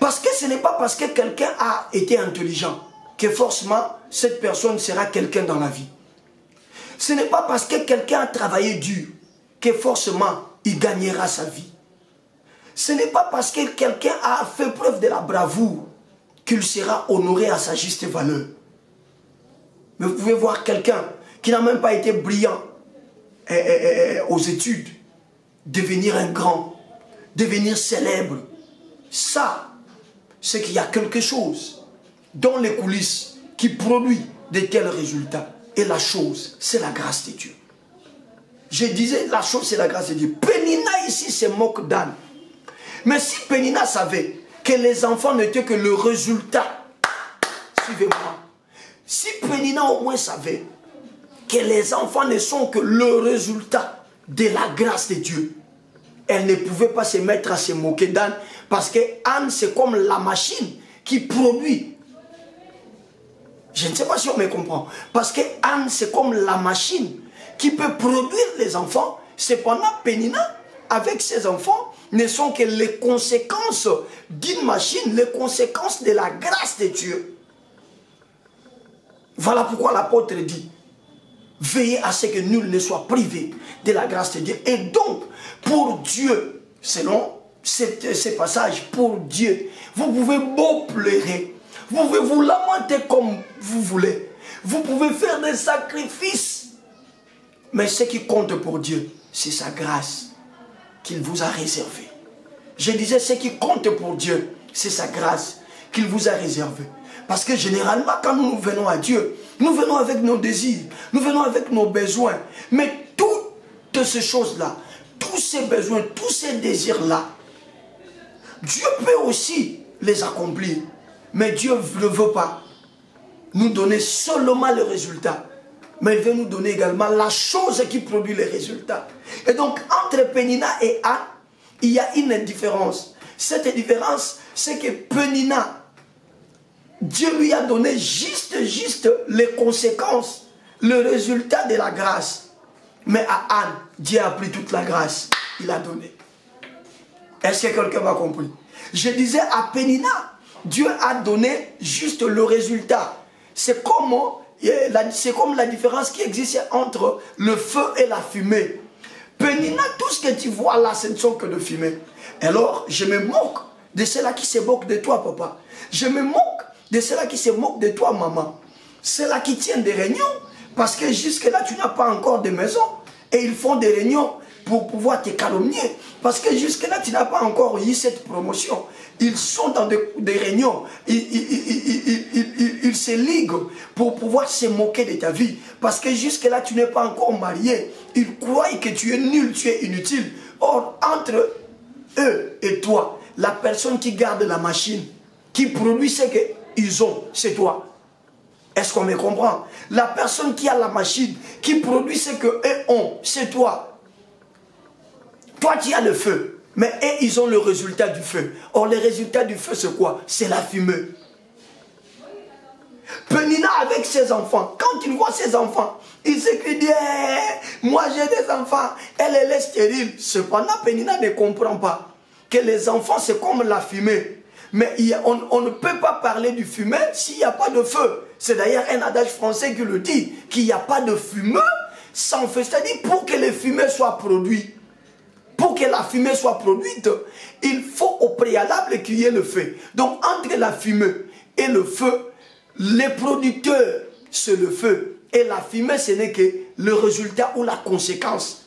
Parce que ce n'est pas parce que quelqu'un a été intelligent que forcément cette personne sera quelqu'un dans la vie. Ce n'est pas parce que quelqu'un a travaillé dur que forcément il gagnera sa vie. Ce n'est pas parce que quelqu'un a fait preuve de la bravoure qu'il sera honoré à sa juste valeur. Mais vous pouvez voir quelqu'un qui n'a même pas été brillant aux études, devenir un grand, devenir célèbre. Ça, c'est qu'il y a quelque chose dans les coulisses qui produit de tels résultats. Et la chose, c'est la grâce de Dieu. Je disais, la chose, c'est la grâce de Dieu. Pénina ici se moque d'Anne. Mais si Pénina savait que les enfants n'étaient que le résultat, suivez-moi. Si Pénina au moins savait que les enfants ne sont que le résultat de la grâce de Dieu, elle ne pouvait pas se mettre à se moquer d'Anne, parce que Anne, c'est comme la machine qui produit. Je ne sais pas si on me comprend. Parce que Anne, c'est comme la machine qui peut produire les enfants. Cependant, Pénina, avec ses enfants, ne sont que les conséquences d'une machine, les conséquences de la grâce de Dieu. Voilà pourquoi l'apôtre dit, veillez à ce que nul ne soit privé de la grâce de Dieu. Et donc, pour Dieu, selon ces passages, pour Dieu, vous pouvez beau pleurer, vous pouvez vous lamenter comme vous voulez, vous pouvez faire des sacrifices, mais ce qui compte pour Dieu, c'est sa grâce qu'il vous a réservée. Je disais, ce qui compte pour Dieu, c'est sa grâce qu'il vous a réservée. Parce que généralement, quand nous venons à Dieu, nous venons avec nos désirs, nous venons avec nos besoins. Mais toutes ces choses-là, tous ces besoins, tous ces désirs-là, Dieu peut aussi les accomplir. Mais Dieu ne veut pas nous donner seulement le résultat, mais il veut nous donner également la chose qui produit les résultats. Et donc, entre Pénina et Anne, il y a une différence. Cette différence, c'est que Pénina, Dieu lui a donné juste les conséquences, le résultat de la grâce. Mais à Anne, Dieu a pris toute la grâce, il a donné. Est-ce que quelqu'un m'a compris? Je disais, à Pénina, Dieu a donné juste le résultat. C'est comme la différence qui existe entre le feu et la fumée. Pénina, tout ce que tu vois là, ce ne sont que de fumée. Alors, je me moque de ceux-là qui se moquent de toi, papa. Je me moque de ceux-là qui se moquent de toi, maman. Ceux-là qui tiennent des réunions, parce que jusque-là, tu n'as pas encore de maison. Et ils font des réunions pour pouvoir te calomnier. Parce que jusque-là, tu n'as pas encore eu cette promotion. Ils sont dans des réunions. Ils se liguent pour pouvoir se moquer de ta vie. Parce que jusque-là, tu n'es pas encore marié. Ils croient que tu es nul, tu es inutile. Or, entre eux et toi, la personne qui garde la machine, qui produit ce qu'ils ont, c'est toi. Est-ce qu'on me comprend? La personne qui a la machine, qui produit ce qu'eux ont, c'est toi. Toi, tu as le feu, mais eux, ils ont le résultat du feu. Or, le résultat du feu, c'est quoi? C'est la fumée. Pénina avec ses enfants, quand il voit ses enfants, il s'écrit, moi j'ai des enfants, elle est stérile. Cependant, Pénina ne comprend pas que les enfants, c'est comme la fumée. Mais on ne peut pas parler du fumée s'il n'y a pas de feu. C'est d'ailleurs un adage français qui le dit, qu'il n'y a pas de fumée sans feu. C'est-à-dire, pour que les fumées soient produites, pour que la fumée soit produite, il faut au préalable qu'il y ait le feu. Donc, entre la fumée et le feu, les producteurs, c'est le feu. Et la fumée, ce n'est que le résultat ou la conséquence.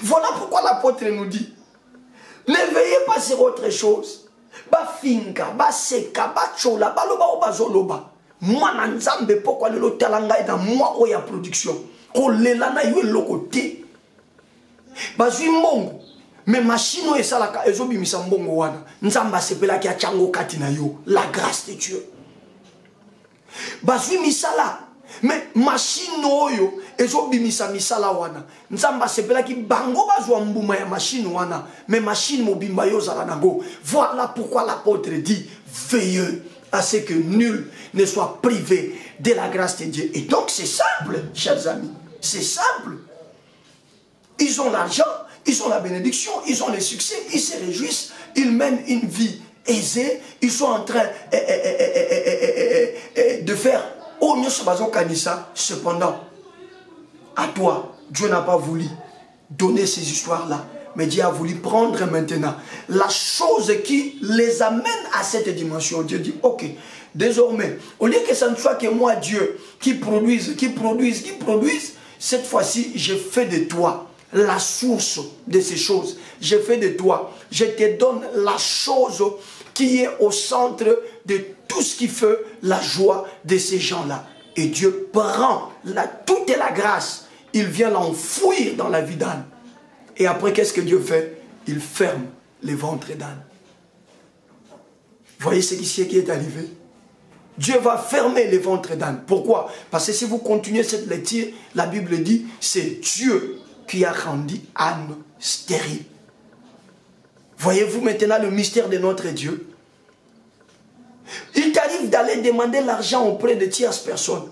Voilà pourquoi l'apôtre nous dit, ne veillez pas sur autre chose. Ba finka, ba seka, ba chola, ba loba o ba zoloba. Moi na nzambe pourquoi le talanga est dans moi ou ya production. Ko lela na yo lokote. Ba zui mbongo. Mais machine et salaka ezobi misa mbongo wana. Nzamba sepela ki achango kati na yo. La grâce de Dieu. Bazwi misala. Mais machine oyo ezo bimisa misala wana. Nzamba sepela ki bango bazwa mbuma ya machine wana. Mais machine mobimba yo zala nango. Voilà pourquoi l'apôtre dit veillez à ce que nul ne soit privé de la grâce de Dieu. Et donc c'est simple, chers amis. C'est simple. Ils ont l'argent, ils ont la bénédiction, ils ont le succès, ils se réjouissent, ils mènent une vie aisée, ils sont en train de faire cependant, à toi, Dieu n'a pas voulu donner ces histoires-là, mais Dieu a voulu prendre maintenant la chose qui les amène à cette dimension. Dieu dit, ok, désormais, au lieu que ce ne soit que moi, Dieu, qui produise, cette fois-ci, je fais de toi la source de ces choses. Je fais de toi, je te donne la chose qui est au centre de tout ce qui fait la joie de ces gens-là. Et Dieu prend toute la grâce, il vient l'enfouir dans la vie d'Anne. Et après, qu'est-ce que Dieu fait? Il ferme les ventres d'Anne. Voyez ce qui est arrivé? Dieu va fermer les ventres d'Anne. Pourquoi? Parce que si vous continuez cette lecture, la Bible dit, c'est Dieu qui a rendu Anne stérile. Voyez-vous maintenant le mystère de notre Dieu? Il t'arrive d'aller demander l'argent auprès de tierces personnes.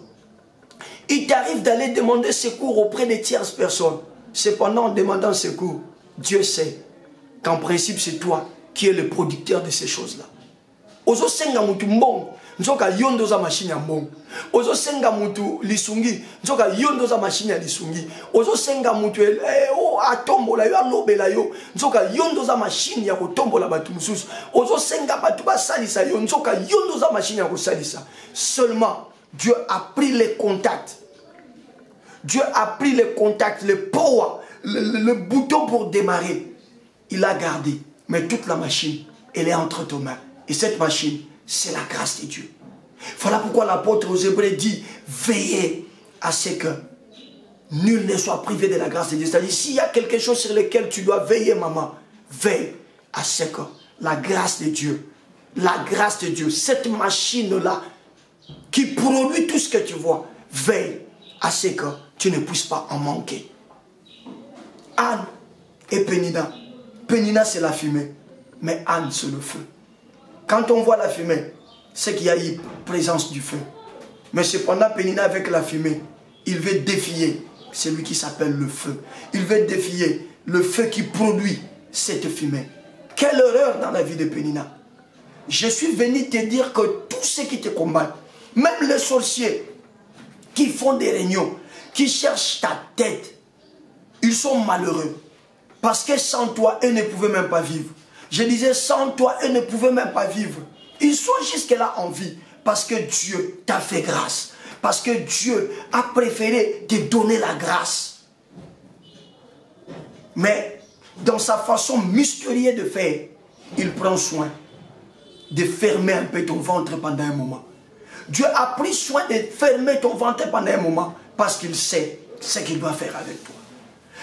Il t'arrive d'aller demander secours auprès de tierces personnes. Cependant, en demandant secours, Dieu sait qu'en principe, c'est toi qui es le producteur de ces choses-là. Ozo senga mutu mbong, nzoka yondo za machine ya mbong. Ozo senga mutu lisungi, nzoka yondo za machine ya lisungi. Ozo senga mutu atombola yo alobela yo, nzoka yondo za machine ya kotombola batu mususu. Ozo senga batu basalisa yo, nzoka yondo za machine ya kosalisa. Seulement Dieu a pris les contacts. Dieu a pris les contacts, le power, le bouton pour démarrer. Il a gardé, mais toute la machine, elle est entre tes mains. Et cette machine, c'est la grâce de Dieu. Voilà pourquoi l'apôtre aux Hébreux dit, veillez à ce que nul ne soit privé de la grâce de Dieu. C'est-à-dire, s'il y a quelque chose sur lequel tu dois veiller, maman, veille à ce que la grâce de Dieu, cette machine-là, qui produit tout ce que tu vois, veille à ce que tu ne puisses pas en manquer. Anne et Pénina. Pénina, c'est la fumée, mais Anne, c'est le feu. Quand on voit la fumée, c'est qu'il y a eu présence du feu. Mais cependant, Pénina avec la fumée, il veut défier celui qui s'appelle le feu. Il veut défier le feu qui produit cette fumée. Quelle erreur dans la vie de Pénina. Je suis venu te dire que tous ceux qui te combattent, même les sorciers qui font des réunions, qui cherchent ta tête, ils sont malheureux. Parce que sans toi, eux ne pouvaient même pas vivre. Je disais, sans toi, eux ne pouvaient même pas vivre. Ils sont jusque-là en vie. Parce que Dieu t'a fait grâce. Parce que Dieu a préféré te donner la grâce. Mais, dans sa façon mystérieuse de faire, il prend soin de fermer un peu ton ventre pendant un moment. Dieu a pris soin de fermer ton ventre pendant un moment. Parce qu'il sait ce qu'il doit faire avec toi.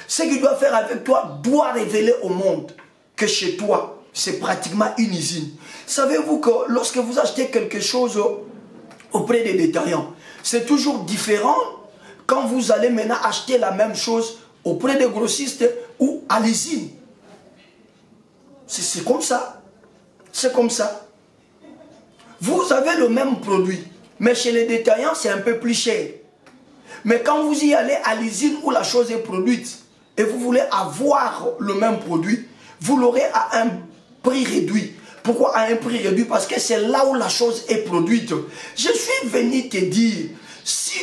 Ce qu'il doit faire avec toi doit révéler au monde que chez toi, c'est pratiquement une usine. Savez-vous que lorsque vous achetez quelque chose auprès des détaillants, c'est toujours différent quand vous allez maintenant acheter la même chose auprès des grossistes ou à l'usine. C'est comme ça. C'est comme ça. Vous avez le même produit, mais chez les détaillants, c'est un peu plus cher. Mais quand vous y allez à l'usine où la chose est produite, et vous voulez avoir le même produit, vous l'aurez à un prix réduit. Pourquoi à un prix réduit? Parce que c'est là où la chose est produite. Je suis venu te dire, si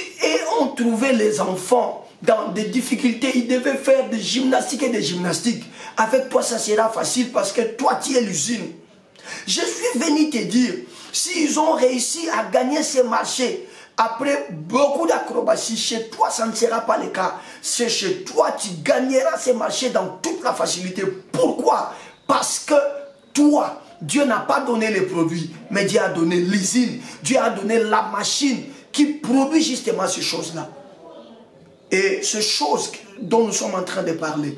on trouvait les enfants dans des difficultés, ils devaient faire des gymnastiques et des gymnastiques. Avec toi, ça sera facile parce que toi, tu es l'usine. Je suis venu te dire, s'ils ont réussi à gagner ces marchés, après beaucoup d'acrobaties, chez toi, ça ne sera pas le cas. C'est chez toi, tu gagneras ces marchés dans toute la facilité. Pourquoi? Parce que toi, Dieu n'a pas donné les produits, mais Dieu a donné l'usine. Dieu a donné la machine qui produit justement ces choses-là. Et ces choses dont nous sommes en train de parler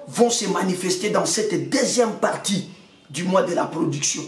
vont se manifester dans cette deuxième partie du mois de la production.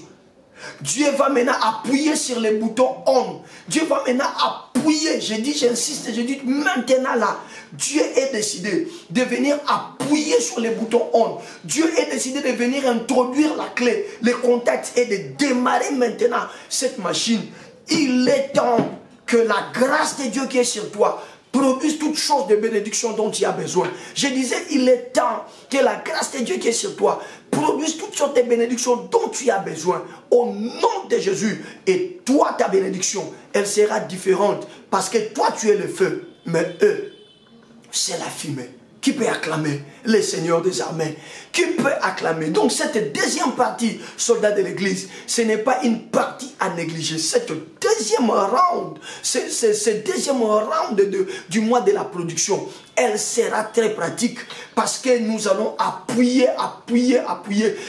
Dieu va maintenant appuyer sur les boutons on. Dieu va maintenant appuyer. Je dis, j'insiste, je dis maintenant là. Dieu est décidé de venir appuyer sur les boutons on. Dieu est décidé de venir introduire la clé, les contacts et de démarrer maintenant cette machine. Il est temps que la grâce de Dieu qui est sur toi produise toutes choses de bénédiction dont tu as besoin. Je disais, il est temps que la grâce de Dieu qui est sur toi produise toutes sortes de bénédictions dont tu as besoin. Au nom de Jésus. Et toi, ta bénédiction, elle sera différente. Parce que toi, tu es le feu. Mais eux, c'est la fumée. Qui peut acclamer le Seigneur des armées? Qui peut acclamer? Donc cette deuxième partie, soldats de l'église, ce n'est pas une partie à négliger. Cette deuxième round, ce deuxième round du mois de la production, elle sera très pratique parce que nous allons appuyer.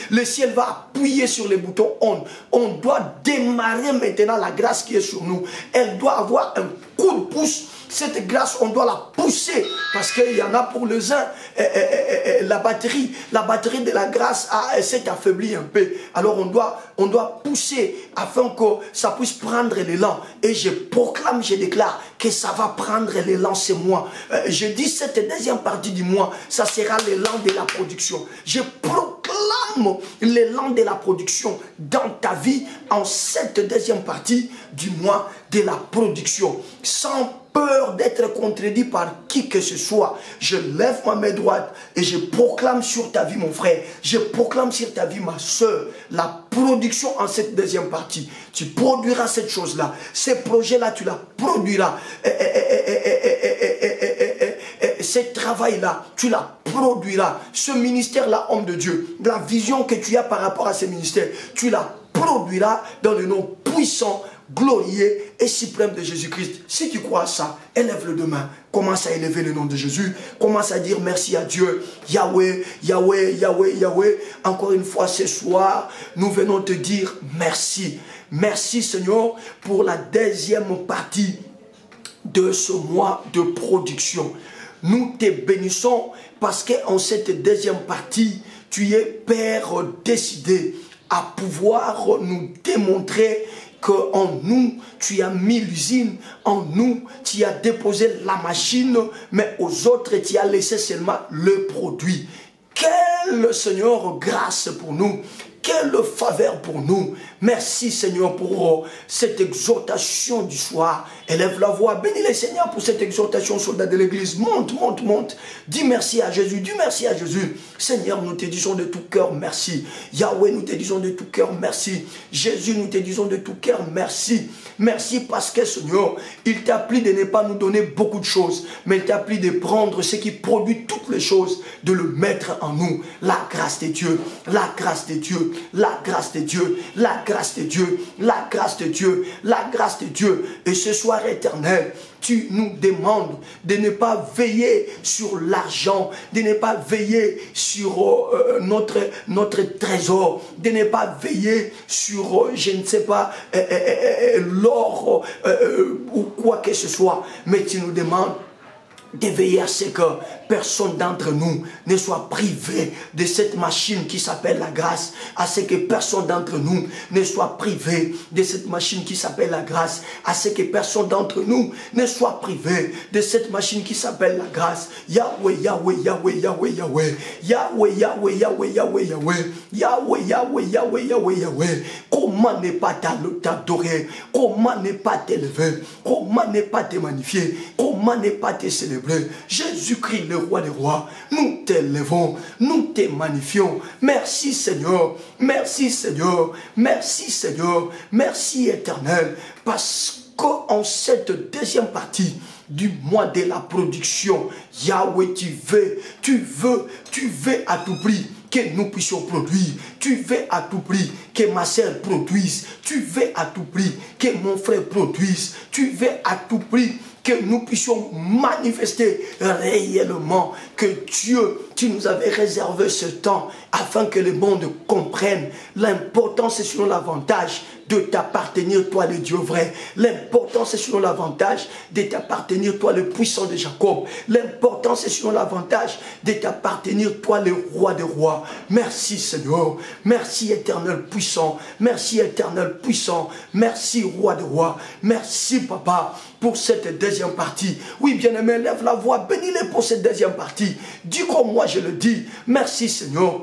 Le ciel va appuyer sur les boutons on. On doit démarrer maintenant la grâce qui est sur nous. Elle doit avoir un coup de pouce. Cette grâce, on doit la pousser parce qu'il y en a pour les uns, la batterie de la grâce s'est affaiblie un peu. Alors on doit pousser afin que ça puisse prendre l'élan. Et je proclame, je déclare que ça va prendre l'élan ce mois. Je dis cette deuxième partie du mois, ça sera l'élan de la production. Je proclame l'élan de la production dans ta vie en cette deuxième partie du mois de la production. Sans peur d'être contredit par qui que ce soit, je lève ma main droite et je proclame sur ta vie, mon frère, je proclame sur ta vie, ma soeur, la production en cette deuxième partie. Tu produiras cette chose-là, ces projets-là, tu la produiras. Ce travail-là, tu la produiras. Ce ministère-là, homme de Dieu, la vision que tu as par rapport à ce ministère, tu la produiras dans le nom puissant, glorieux et suprême de Jésus-Christ. Si tu crois à ça, élève-le demain. Commence à élever le nom de Jésus. Commence à dire merci à Dieu. Yahweh, Yahweh, Yahweh, Yahweh. Encore une fois ce soir, nous venons te dire merci. Merci Seigneur pour la deuxième partie de ce mois de production. Nous te bénissons parce qu'en cette deuxième partie, tu es Père décidé à pouvoir nous démontrer qu'en nous, tu as mis l'usine, en nous, tu as déposé la machine, mais aux autres, tu as laissé seulement le produit. Quelle, Seigneur, grâce pour nous. Quelle faveur pour nous. Merci Seigneur pour cette exhortation du soir. Élève la voix. Bénis le Seigneur pour cette exhortation, soldat de l'église. Monte, monte, monte. Dis merci à Jésus. Dis merci à Jésus. Seigneur, nous te disons de tout cœur merci. Yahweh, nous te disons de tout cœur merci. Jésus, nous te disons de tout cœur merci. Merci parce que Seigneur, il t'a plu de ne pas nous donner beaucoup de choses, mais il t'a plu de prendre ce qui produit toutes les choses, de le mettre en nous. La grâce de Dieu, la grâce de Dieu. La grâce de Dieu, la grâce de Dieu, la grâce de Dieu, la grâce de Dieu. Et ce soir éternel, tu nous demandes de ne pas veiller sur l'argent, de ne pas veiller sur notre trésor, de ne pas veiller sur, je ne sais pas, l'or ou quoi que ce soit. Mais tu nous demandes de veiller à ce que personne d'entre nous ne soit privé de cette machine qui s'appelle la grâce, à ce que personne d'entre nous ne soit privé de cette machine qui s'appelle la grâce, à ce que personne d'entre nous ne soit privé de cette machine qui s'appelle la grâce. Yahweh, Yahweh, Yahweh, Yahweh, Yahweh, Yahweh, Yahweh, Yahweh, Yahweh, Yahweh, Yahweh, Yahweh, Yahweh, Yahweh, Yahweh. Comment ne pas t'adorer? Comment ne pas t'élever? Comment ne pas te magnifier? Comment ne pas te célébrer? Jésus-Christ, le roi des rois, nous t'élevons, nous te magnifions. Merci Seigneur, merci Seigneur, merci Seigneur, merci éternel, parce qu'en cette deuxième partie du mois de la production, Yahweh, tu veux à tout prix que nous puissions produire. Tu veux à tout prix que ma sœur produise. Tu veux à tout prix que mon frère produise. Tu veux à tout prix que nous puissions manifester réellement que Dieu, tu nous avais réservé ce temps afin que le monde comprenne l'importance et selon l'avantage de t'appartenir, toi le Dieu vrai. L'importance est selon l'avantage de t'appartenir, toi le puissant de Jacob. L'importance est selon l'avantage de t'appartenir, toi le roi des rois. Merci Seigneur. Merci éternel puissant. Merci éternel puissant. Merci roi des rois. Merci Papa pour cette deuxième partie. Oui, bien-aimé, lève la voix. Bénis-les pour cette deuxième partie. Dis comme moi je le dis. Merci Seigneur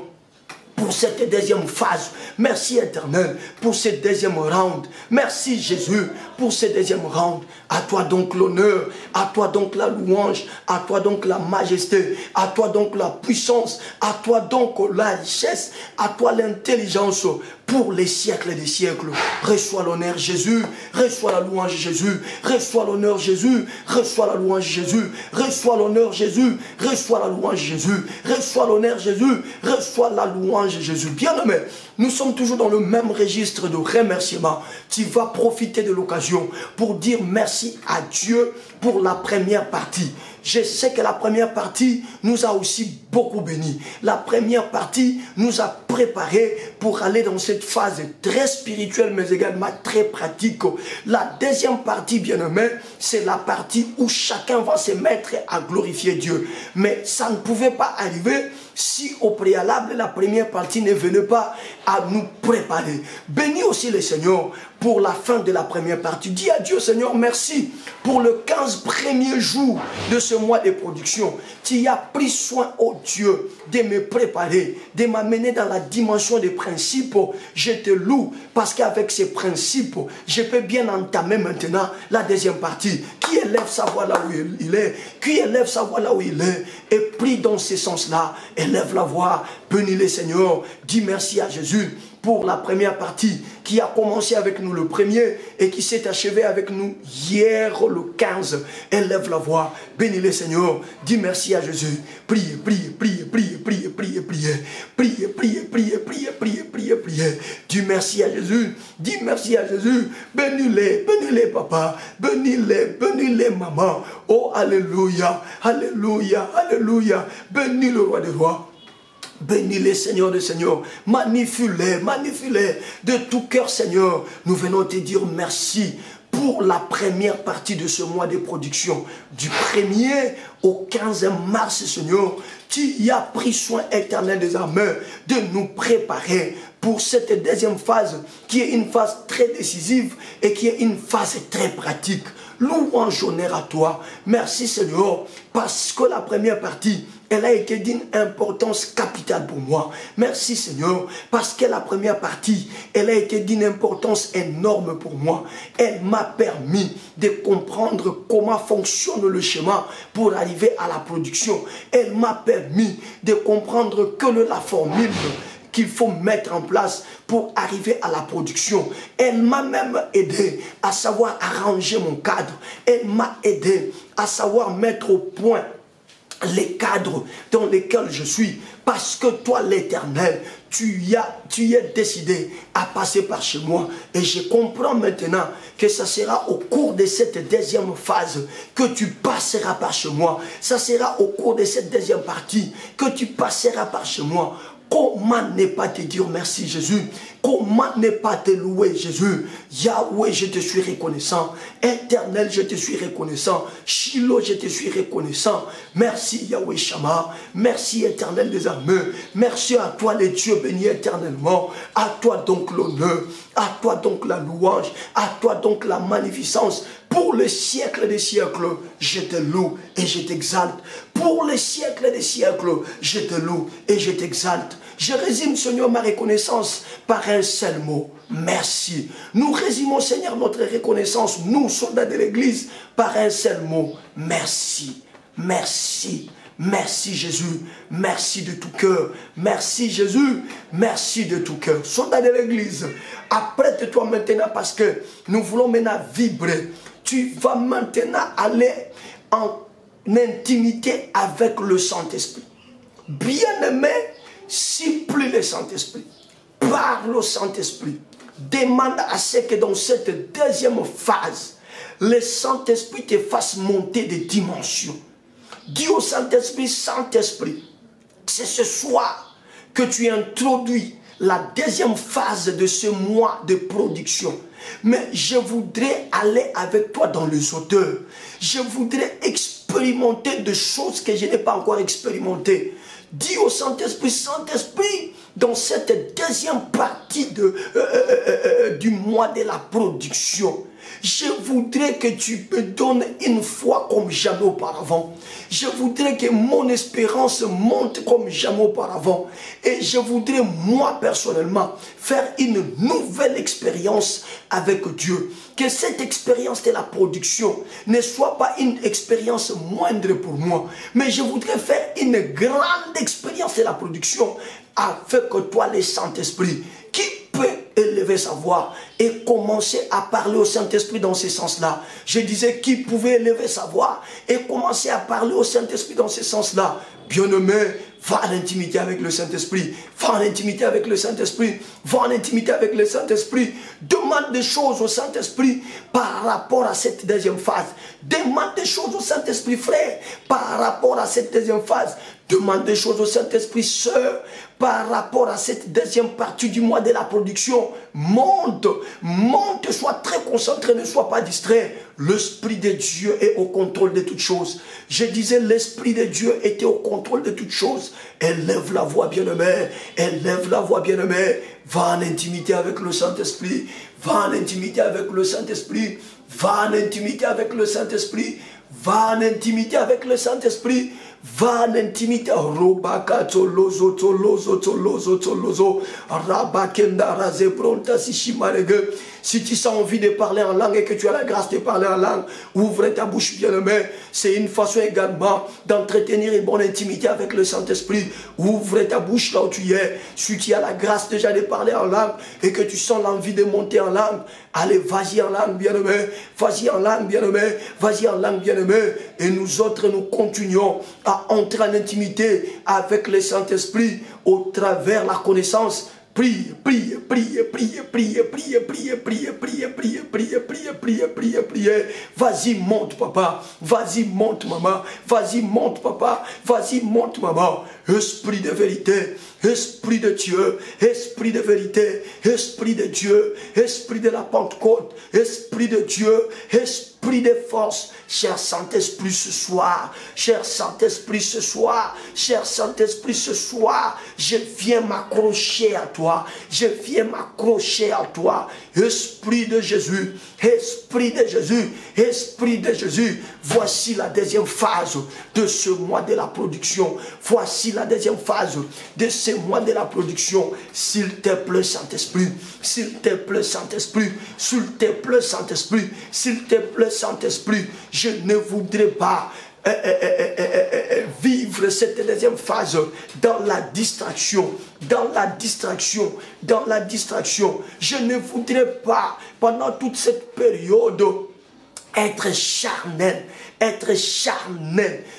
pour cette deuxième phase. Merci éternel pour ce deuxième round. Merci Jésus pour ce deuxième round. À toi donc l'honneur, à toi donc la louange, à toi donc la majesté, à toi donc la puissance, à toi donc la richesse, à toi l'intelligence pour les siècles des siècles. Reçois l'honneur Jésus, reçois la louange Jésus, reçois l'honneur Jésus, reçois la louange Jésus, reçois l'honneur Jésus, reçois la louange Jésus, reçois l'honneur Jésus, reçois la louange Jésus. Bien-aimé, nous sommes toujours dans le même registre de remerciement. Tu vas profiter de l'occasion pour dire merci à Dieu pour la première partie. Je sais que la première partie nous a aussi beaucoup bénis. La première partie nous a préparés pour aller dans cette phase très spirituelle mais également très pratique. La deuxième partie, bien-aimé, c'est la partie où chacun va se mettre à glorifier Dieu. Mais ça ne pouvait pas arriver si au préalable la première partie ne venait pas à nous préparer. Bénis aussi le Seigneur pour la fin de la première partie. Dis à Dieu, Seigneur, merci pour le 15 premiers jours de ce mois de production. Tu as pris soin, oh Dieu, de me préparer, de m'amener dans la dimension des principes. Je te loue parce qu'avec ces principes, je peux bien entamer maintenant la deuxième partie. Qui élève sa voix là où il est, qui élève sa voix là où il est, et prie dans ce sens-là, élève la voix, bénis le Seigneur, dis merci à Jésus pour la première partie qui a commencé avec nous le premier et qui s'est achevée avec nous hier le 15. Élève la voix, bénis le Seigneur, dis merci à Jésus. Priez, priez, priez, priez, priez, priez, priez, priez, priez, priez, priez, priez, priez, priez. Dis merci à Jésus, dis merci à Jésus. Bénis-les papa, bénis-les maman. Oh alléluia, alléluia, alléluia. Bénis le roi des rois. Bénis les Seigneur des Seigneurs, magnifie-les de tout cœur Seigneur. Nous venons te dire merci pour la première partie de ce mois de production. Du 1er au 15 mars Seigneur, tu y as pris soin éternel des armées de nous préparer pour cette deuxième phase qui est une phase très décisive et qui est une phase très pratique. Louange, honneur à toi. Merci Seigneur parce que la première partie elle a été d'une importance capitale pour moi. Merci Seigneur, parce que la première partie, elle a été d'une importance énorme pour moi. Elle m'a permis de comprendre comment fonctionne le schéma pour arriver à la production. Elle m'a permis de comprendre que la formule qu'il faut mettre en place pour arriver à la production. Elle m'a même aidé à savoir arranger mon cadre. Elle m'a aidé à savoir mettre au point les cadres dans lesquels je suis, parce que toi l'Éternel, tu es décidé à passer par chez moi, et je comprends maintenant que ça sera au cours de cette deuxième phase que tu passeras par chez moi, ça sera au cours de cette deuxième partie que tu passeras par chez moi. Comment ne pas te dire merci Jésus? Comment ne pas te louer Jésus? Yahweh, je te suis reconnaissant. Éternel, je te suis reconnaissant. Shiloh, je te suis reconnaissant. Merci Yahweh Shammah. Merci Éternel des armées. Merci à toi les dieux bénis éternellement. À toi donc l'honneur. À toi donc la louange. À toi donc la magnificence. Pour les siècles des siècles, je te loue et je t'exalte. Pour les siècles des siècles, je te loue et je t'exalte. Je résume, Seigneur, ma reconnaissance par un seul mot. Merci. Nous résumons, Seigneur, notre reconnaissance, nous, soldats de l'Église, par un seul mot. Merci. Merci. Merci Jésus. Merci de tout cœur. Merci Jésus. Merci de tout cœur. Soldats de l'Église, apprête-toi maintenant parce que nous voulons maintenant vibrer. Tu vas maintenant aller en intimité avec le Saint-Esprit. Bien-aimé, supplie le Saint-Esprit. Parle au Saint-Esprit. Demande à ce que dans cette deuxième phase, le Saint-Esprit te fasse monter des dimensions. Dis au Saint-Esprit, Saint-Esprit, c'est ce soir que tu introduis la deuxième phase de ce mois de production. Mais je voudrais aller avec toi dans les hauteurs. Je voudrais expérimenter des choses que je n'ai pas encore expérimentées. Dis au Saint-Esprit, Saint-Esprit, dans cette deuxième partie du mois de la production, je voudrais que tu me donnes une foi comme jamais auparavant. Je voudrais que mon espérance monte comme jamais auparavant. Et je voudrais, moi personnellement, faire une nouvelle expérience avec Dieu. Que cette expérience de la production ne soit pas une expérience moindre pour moi. Mais je voudrais faire une grande expérience de la production avec toi, le Saint-Esprit, qui peut élever sa voix et commencer à parler au Saint-Esprit dans ce sens-là. Je disais qui pouvait élever sa voix et commencer à parler au Saint-Esprit dans ce sens-là. Bien-aimé, va à l'intimité avec le Saint-Esprit. Va en intimité avec le Saint-Esprit. Va en intimité avec le Saint-Esprit. Demande des choses au Saint-Esprit par rapport à cette deuxième phase. Demande des choses au Saint-Esprit, frère, par rapport à cette deuxième phase. Demande des choses au Saint-Esprit, sœur, par rapport à cette deuxième partie du mois de la production. Monte, monte, sois très concentré, ne sois pas distrait. L'Esprit de Dieu est au contrôle de toutes choses. Je disais, l'Esprit de Dieu était au contrôle de toutes choses. Élève la voix, bien-aimé. Élève la voix, bien-aimé. Va en intimité avec le Saint-Esprit. Va en intimité avec le Saint-Esprit. Va en intimité avec le Saint-Esprit. Va en intimité avec le Saint-Esprit. Va en intimité. Robakato lozo to lozo to lozo to lozo. Rabakenda raze pronta sishimarege. Si tu sens envie de parler en langue et que tu as la grâce de parler en langue, ouvre ta bouche, bien-aimé. C'est une façon également d'entretenir une bonne intimité avec le Saint-Esprit. Ouvre ta bouche là où tu es. Si tu as la grâce déjà de parler en langue et que tu sens l'envie de monter en langue, allez, vas-y en langue, bien-aimé. Vas-y en langue, bien-aimé. Vas-y en langue, bien-aimé. Et nous autres, nous continuons à entrer en intimité avec le Saint-Esprit au travers la connaissance. Prie, prie, prie, prie, prie, prie, prie, prie, prie, prie, prie, prie, prie, prie, prie. Vas-y, monte, papa. Vas-y, monte, maman. Vas-y, monte, papa. Vas-y, monte, maman. Esprit de vérité, Esprit de Dieu, Esprit de vérité, Esprit de Dieu, Esprit de la Pentecôte, Esprit de Dieu, Esprit de force. Cher Saint-Esprit ce soir, cher Saint-Esprit ce soir, cher Saint-Esprit ce soir, je viens m'accrocher à toi, je viens m'accrocher à toi. Esprit de Jésus, Esprit de Jésus, Esprit de Jésus. Voici la deuxième phase de ce mois de la production. Voici la deuxième phase de ce mois de la production. S'il te plaît, Saint-Esprit, s'il te plaît, Saint-Esprit, s'il te plaît, Saint-Esprit, s'il te plaît, Saint-Esprit, je ne voudrais pas vivre cette deuxième phase dans la distraction, dans la distraction, dans la distraction. Je ne voudrais pas, pendant toute cette période, être charnel,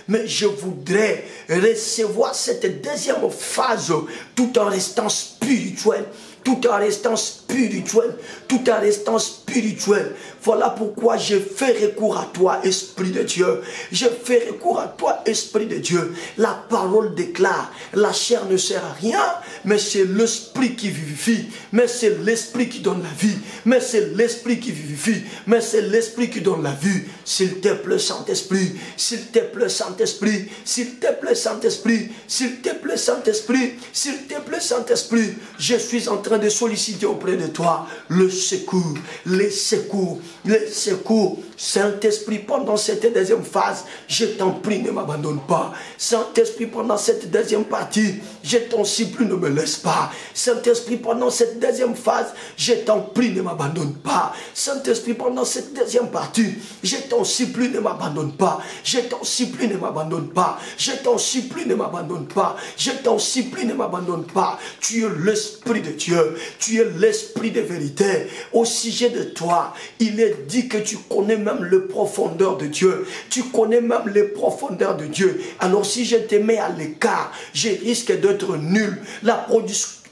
mais je voudrais recevoir cette deuxième phase tout en restant spirituel, tout en restant spirituel, tout en restant spirituel. Voilà pourquoi je fais recours à toi, Esprit de Dieu. Je fais recours à toi, Esprit de Dieu. La parole déclare, la chair ne sert à rien, mais c'est l'Esprit qui vivifie, mais c'est l'Esprit qui donne la vie, mais c'est l'Esprit qui vivifie, mais c'est l'Esprit qui donne la vie. S'il te plaît, Saint-Esprit, s'il te plaît, Saint-Esprit, s'il te plaît, Saint-Esprit, s'il te plaît, Saint-Esprit, s'il te plaît, Saint-Esprit, je suis en train de solliciter auprès de toi le secours, les secours, les secours. Saint-Esprit, pendant cette deuxième phase, je t'en prie, ne m'abandonne pas. Saint-Esprit, pendant cette deuxième partie, je t'en supplie, ne me laisse pas. Saint-Esprit, pendant cette deuxième phase, je t'en prie, ne m'abandonne pas. Saint-Esprit, pendant cette deuxième partie, je t'en supplie, ne m'abandonne pas. Je t'en supplie, ne m'abandonne pas. Je t'en supplie, ne m'abandonne pas. Je t'en supplie, ne m'abandonne pas. Tu es l'Esprit de Dieu. Tu es l'Esprit de vérité. Au sujet de toi, il est dit que tu connais même les profondeurs de Dieu. Tu connais même les profondeurs de Dieu. Alors si je te mets à l'écart, je risque d'être nul. La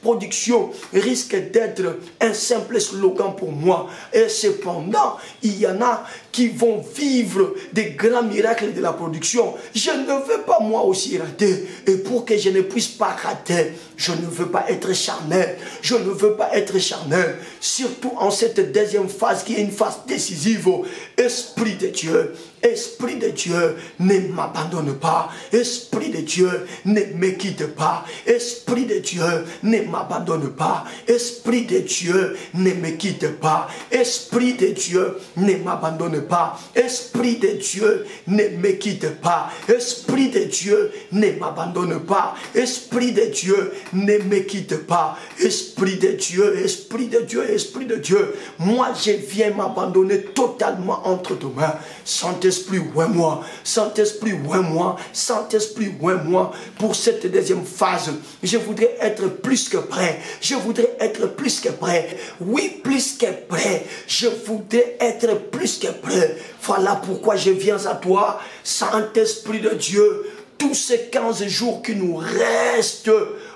production risque d'être un simple slogan pour moi. Et cependant, il y en a qui vont vivre des grands miracles de la production. Je ne veux pas moi aussi rater. Et pour que je ne puisse pas rater, je ne veux pas être charnel. Je ne veux pas être charnel. Surtout en cette deuxième phase qui est une phase décisive. Esprit de Dieu, Esprit de Dieu, ne m'abandonne pas. Esprit de Dieu, ne me quitte pas. Esprit de Dieu, ne m'abandonne pas. Esprit de Dieu, ne me quitte pas. Esprit de Dieu, ne m'abandonne pas. Esprit de Dieu, ne me quitte pas. Esprit de Dieu, ne m'abandonne pas. Esprit de Dieu, ne me quitte pas. Esprit de Dieu, Esprit de Dieu, Esprit de Dieu. Moi, je viens m'abandonner totalement entre tes mains. Saint-Esprit, ouais-moi. Saint-Esprit, ouais-moi. Saint-Esprit, ouais-moi. Pour cette deuxième phase, je voudrais être plus que prêt. Je voudrais être plus que prêt. Oui, plus que prêt. Je voudrais être plus que prêt. Voilà pourquoi je viens à toi, Saint-Esprit de Dieu. Tous ces 15 jours qui nous restent,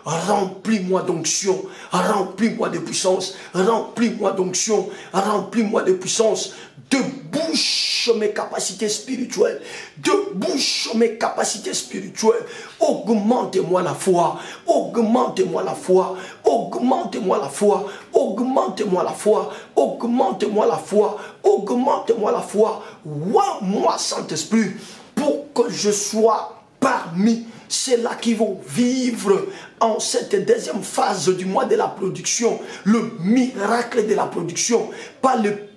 remplis-moi d'onction, remplis-moi de puissance, remplis-moi d'onction, remplis-moi de puissance. Débouche mes capacités spirituelles, débouche mes capacités spirituelles. Augmente-moi la foi, augmente-moi la foi, augmente-moi la foi, augmente-moi la foi, augmente-moi la foi, augmente-moi la foi. Moi, Saint-Esprit, pour que je sois parmi ceux-là qui vont vivre en cette deuxième phase du mois de la production, le miracle de la production, pas le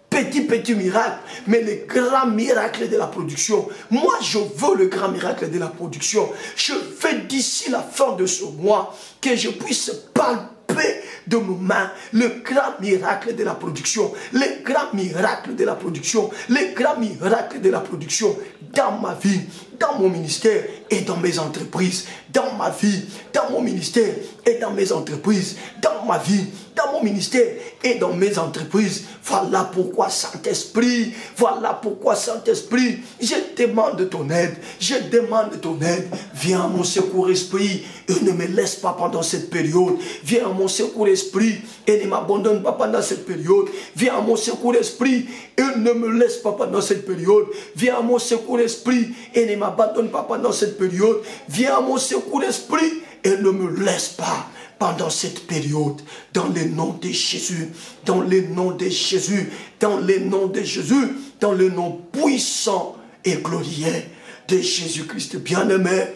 petit miracle, mais le grand miracle de la production. Moi, je veux le grand miracle de la production. Je veux d'ici la fin de ce mois que je puisse palper de mes mains le grand miracle de la production, le grand miracle de la production, le grand miracle de la production dans ma vie, dans mon ministère et dans mes entreprises, dans ma vie, dans mon ministère et dans mes entreprises, dans ma vie, dans mon ministère et dans mes entreprises. Voilà pourquoi Saint-Esprit, voilà pourquoi Saint-Esprit, je demande ton aide, je demande ton aide. Viens à mon secours esprit et ne me laisse pas pendant cette période. Viens à mon secours esprit et ne m'abandonne pas pendant cette période. Viens à mon secours esprit et ne me laisse pas pendant cette période. Viens à mon secours esprit et ne m'abandonne pas pendant cette période. Viens à mon secours esprit et ne me laisse pas pendant cette période, dans le nom de Jésus, dans le nom de Jésus, dans le nom de Jésus, dans le nom puissant et glorieux de Jésus-Christ bien-aimé.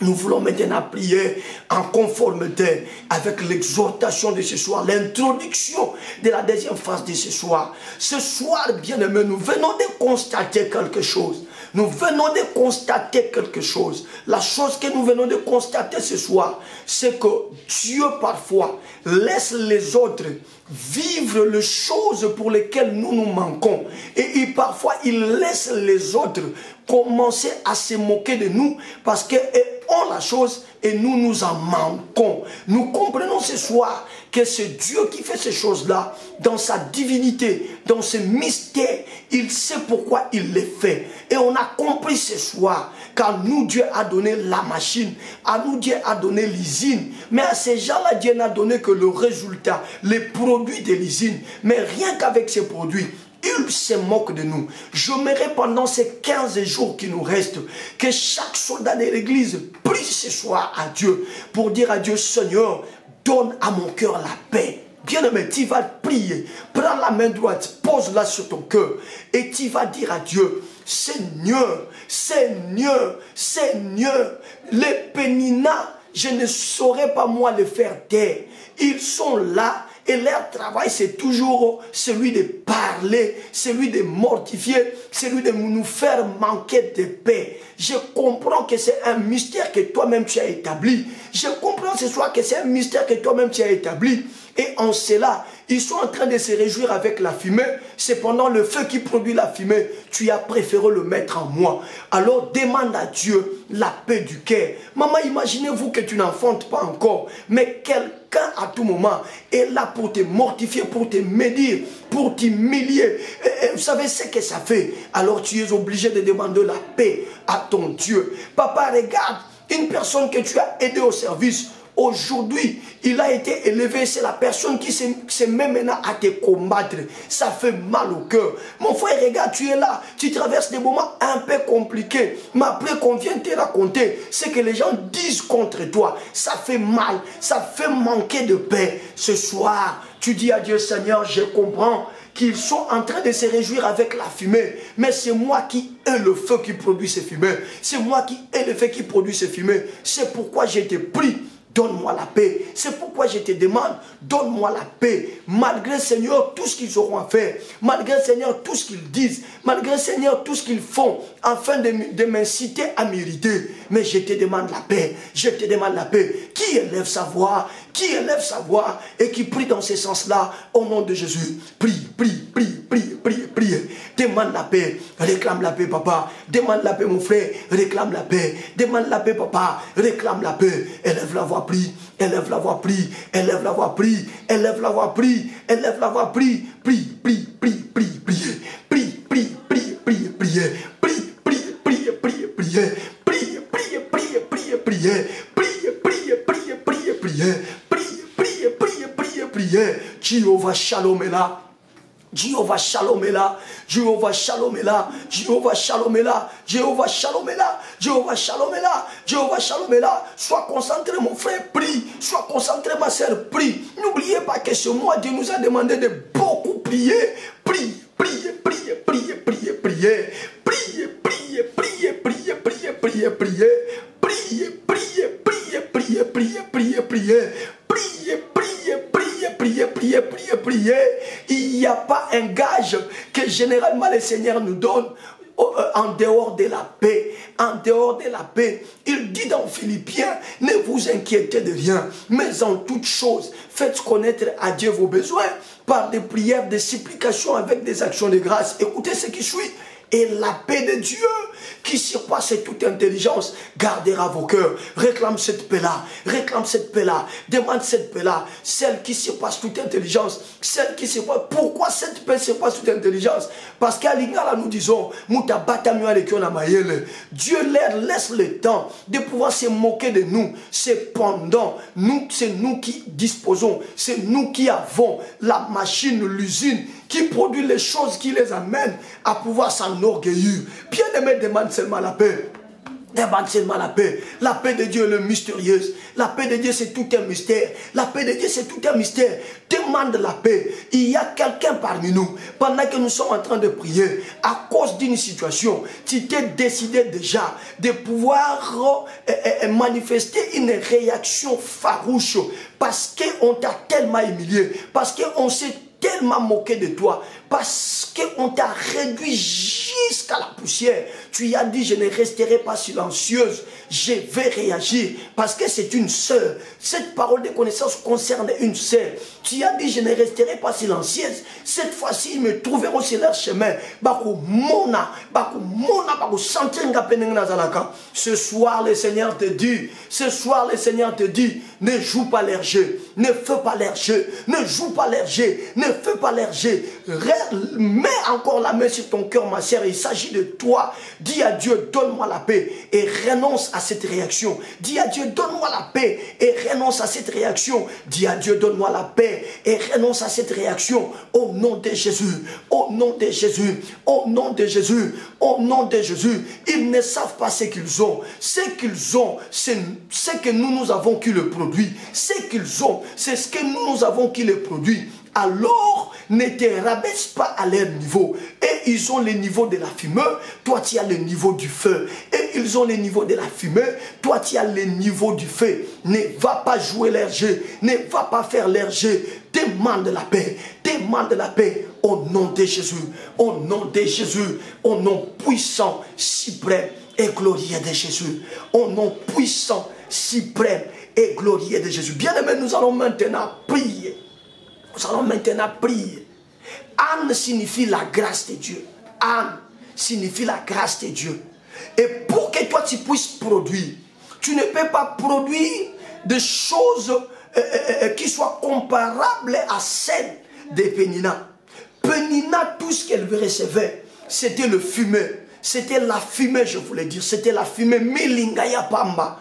Nous voulons maintenant prier en conformité avec l'exhortation de ce soir, l'introduction de la deuxième phase de ce soir. Ce soir, bien-aimés, nous venons de constater quelque chose. Nous venons de constater quelque chose. La chose que nous venons de constater ce soir, c'est que Dieu parfois laisse les autres vivre les choses pour lesquelles nous nous manquons. Et parfois, il laisse les autres commencer à se moquer de nous parce qu'ils ont la chose et nous nous en manquons. Nous comprenons ce soir que c'est Dieu qui fait ces choses-là dans sa divinité, dans ce mystère. Il sait pourquoi il les fait. Et on a compris ce soir qu'à nous Dieu a donné la machine, à nous Dieu a donné l'usine. Mais à ces gens-là, Dieu n'a donné que le résultat, les produits de l'usine. Mais rien qu'avec ces produits, il se moque de nous. J'aimerais pendant ces 15 jours qui nous restent, que chaque soldat de l'église prie ce soir à Dieu, pour dire à Dieu, Seigneur, donne à mon cœur la paix. Bien-aimé, tu vas prier. Prends la main droite, pose-la sur ton cœur. Et tu vas dire à Dieu, Seigneur, Seigneur, Seigneur, les péninats, je ne saurais pas moi les faire taire. Ils sont là. Et leur travail, c'est toujours celui de parler, celui de mortifier, celui de nous faire manquer de paix. Je comprends que c'est un mystère que toi-même tu as établi. Je comprends ce soir que c'est un mystère que toi-même tu as établi. Et en cela, ils sont en train de se réjouir avec la fumée. Cependant, le feu qui produit la fumée, tu as préféré le mettre en moi. Alors demande à Dieu la paix du cœur. Maman, imaginez-vous que tu n'enfantes pas encore, mais quelqu'un à tout moment est là pour te mortifier, pour te médire, pour t'humilier. Vous savez ce que ça fait. Alors tu es obligé de demander la paix à ton Dieu. Papa, regarde une personne que tu as aidée au service. Aujourd'hui, il a été élevé. C'est la personne qui se met maintenant à te combattre. Ça fait mal au cœur. Mon frère, regarde, tu es là. Tu traverses des moments un peu compliqués. Mais après qu'on vienne te raconter ce que les gens disent contre toi, ça fait mal. Ça fait manquer de paix. Ce soir, tu dis à Dieu, Seigneur, je comprends qu'ils sont en train de se réjouir avec la fumée. Mais c'est moi qui ai le feu qui produit ces fumées. C'est moi qui ai le feu qui produit ces fumées. C'est pourquoi j'ai été pris. Donne-moi la paix. C'est pourquoi je te demande, donne-moi la paix. Malgré, Seigneur, tout ce qu'ils auront à faire. Malgré, Seigneur, tout ce qu'ils disent. Malgré, Seigneur, tout ce qu'ils font. Afin de m'inciter à m'irriter. Mais je te demande la paix. Je te demande la paix. Qui élève sa voix? Qui élève sa voix et qui prie dans ce sens-là, au nom de Jésus. Prie, prie, prie, prie, prie, prie. Demande la paix. Réclame la paix, papa. Demande la paix, mon frère. Réclame la paix. Demande la paix, papa. Réclame la paix. Élève la voix, prie. Élève la voix, prie. Élève la voix, prie. Élève la voix, prie. Élève la voix, prie. Prie, prie, prie, prie, prie. Prie, prie, prie, prie, prie. Prie, prie, prie, prie, prie. Prie, prie, prie, prie, prie. Prie, prie, prie, prie, prie. Prie, prie, prie, prie. Jéhovah Shalom est là. Jéhovah Shalom est là, Jéhovah Shalom est là, Jéhovah Shalom est là, Jéhovah Shalom est là, Jéhovah Shalom est là, Jéhovah Shalom est là. Sois concentré mon frère, prie, sois concentré ma soeur, prie. N'oubliez pas que ce mois Dieu nous a demandé de beaucoup prier. Prie, prie, prie, prie, prie, prie, prie, prie, prie, prie, prie, prie, prie, prie, prie, prie, prie, prie, prie, prie. Priez, priez, priez, priez, priez, priez, priez. Il n'y a pas un gage que généralement le Seigneur nous donne en dehors de la paix. En dehors de la paix. Il dit dans Philippiens, ne vous inquiétez de rien, mais en toute chose, faites connaître à Dieu vos besoins par des prières, des supplications avec des actions de grâce. Écoutez ce qui suit. Et la paix de Dieu, qui surpasse toute intelligence, gardera vos cœurs. Réclame cette paix-là. Réclame cette paix-là. Demande cette paix-là. Celle qui surpasse toute intelligence. Celle qui surpasse. Pourquoi cette paix surpasse toute intelligence? Parce qu'à l'Ingala, nous disons, Dieu leur laisse le temps de pouvoir se moquer de nous. Cependant, c'est nous qui disposons. C'est nous qui avons la machine, l'usine, qui produit les choses qui les amènent à pouvoir s'enorgueillir. Bien-aimé, demande seulement la paix. Demande seulement la paix. La paix de Dieu est mystérieuse. La paix de Dieu, c'est tout un mystère. La paix de Dieu, c'est tout un mystère. Demande la paix. Il y a quelqu'un parmi nous, pendant que nous sommes en train de prier, à cause d'une situation, tu t'es décidé déjà de pouvoir manifester une réaction farouche parce qu'on t'a tellement humilié, parce qu'on s'est tellement moqué de toi, parce qu'on t'a réduit jusqu'à la poussière. Tu as dit, je ne resterai pas silencieuse, je vais réagir, parce que c'est une sœur. Cette parole de connaissance concerne une sœur. Tu as dit, je ne resterai pas silencieuse. Cette fois-ci, ils me trouveront sur leur chemin. Ce soir, le Seigneur te dit, ne joue pas leur jeu, ne fais pas leur jeu, ne joue pas leur jeu, ne fais pas leur jeu. Mets encore la main sur ton cœur, ma sœur. Il s'agit de toi. Dis à Dieu, donne-moi la paix et renonce à cette réaction. Dis à Dieu, donne-moi la paix et renonce à cette réaction. Dis à Dieu, donne-moi la paix et renonce à cette réaction. Au nom de Jésus, au nom de Jésus, au nom de Jésus, au nom de Jésus. Ils ne savent pas ce qu'ils ont. Ce qu'ils ont, c'est ce que nous avons qui le produit. Ce qu'ils ont, c'est ce que nous avons qui le produit. Alors, ne te rabaisse pas à leur niveau. Et ils ont le niveau de la fumée, toi tu as le niveau du feu. Et ils ont le niveau de la fumée, toi tu as le niveau du feu. Ne va pas jouer leur jeu, ne va pas faire leur jeu. Demande la paix, demande la paix au nom de Jésus, au nom de Jésus, au nom puissant, suprême et glorieux de Jésus. Au nom puissant, suprême et glorieux de Jésus. Bien-aimés, nous allons maintenant prier. Nous allons maintenant prier. Anne signifie la grâce de Dieu. Anne signifie la grâce de Dieu. Et pour que toi tu puisses produire, tu ne peux pas produire des choses qui soient comparables à celles de Pénina. Pénina, tout ce qu'elle recevait, c'était le fumée. C'était la fumée, je voulais dire. C'était la fumée. Melingaya Pamba.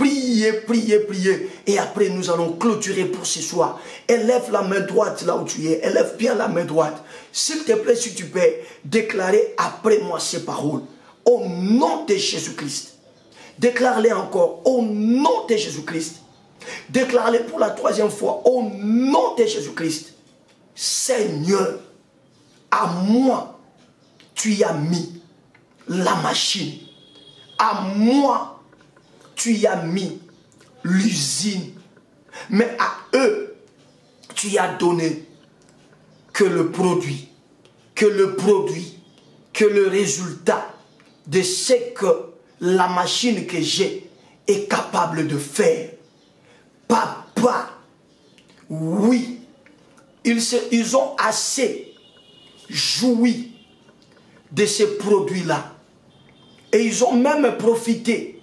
Priez, priez, priez. Et après, nous allons clôturer pour ce soir. Élève la main droite là où tu es. Élève bien la main droite. S'il te plaît, si tu peux, déclarer après moi ces paroles. Au nom de Jésus-Christ. Déclare-les encore. Au nom de Jésus-Christ. Déclare-les pour la troisième fois. Au nom de Jésus-Christ. Seigneur, à moi, tu y as mis la machine. À moi, tu y as mis l'usine. Mais à eux, tu y as donné que le produit, que le résultat de ce que la machine que j'ai est capable de faire. Papa, oui, ils ont assez joui de ces produits-là. Et ils ont même profité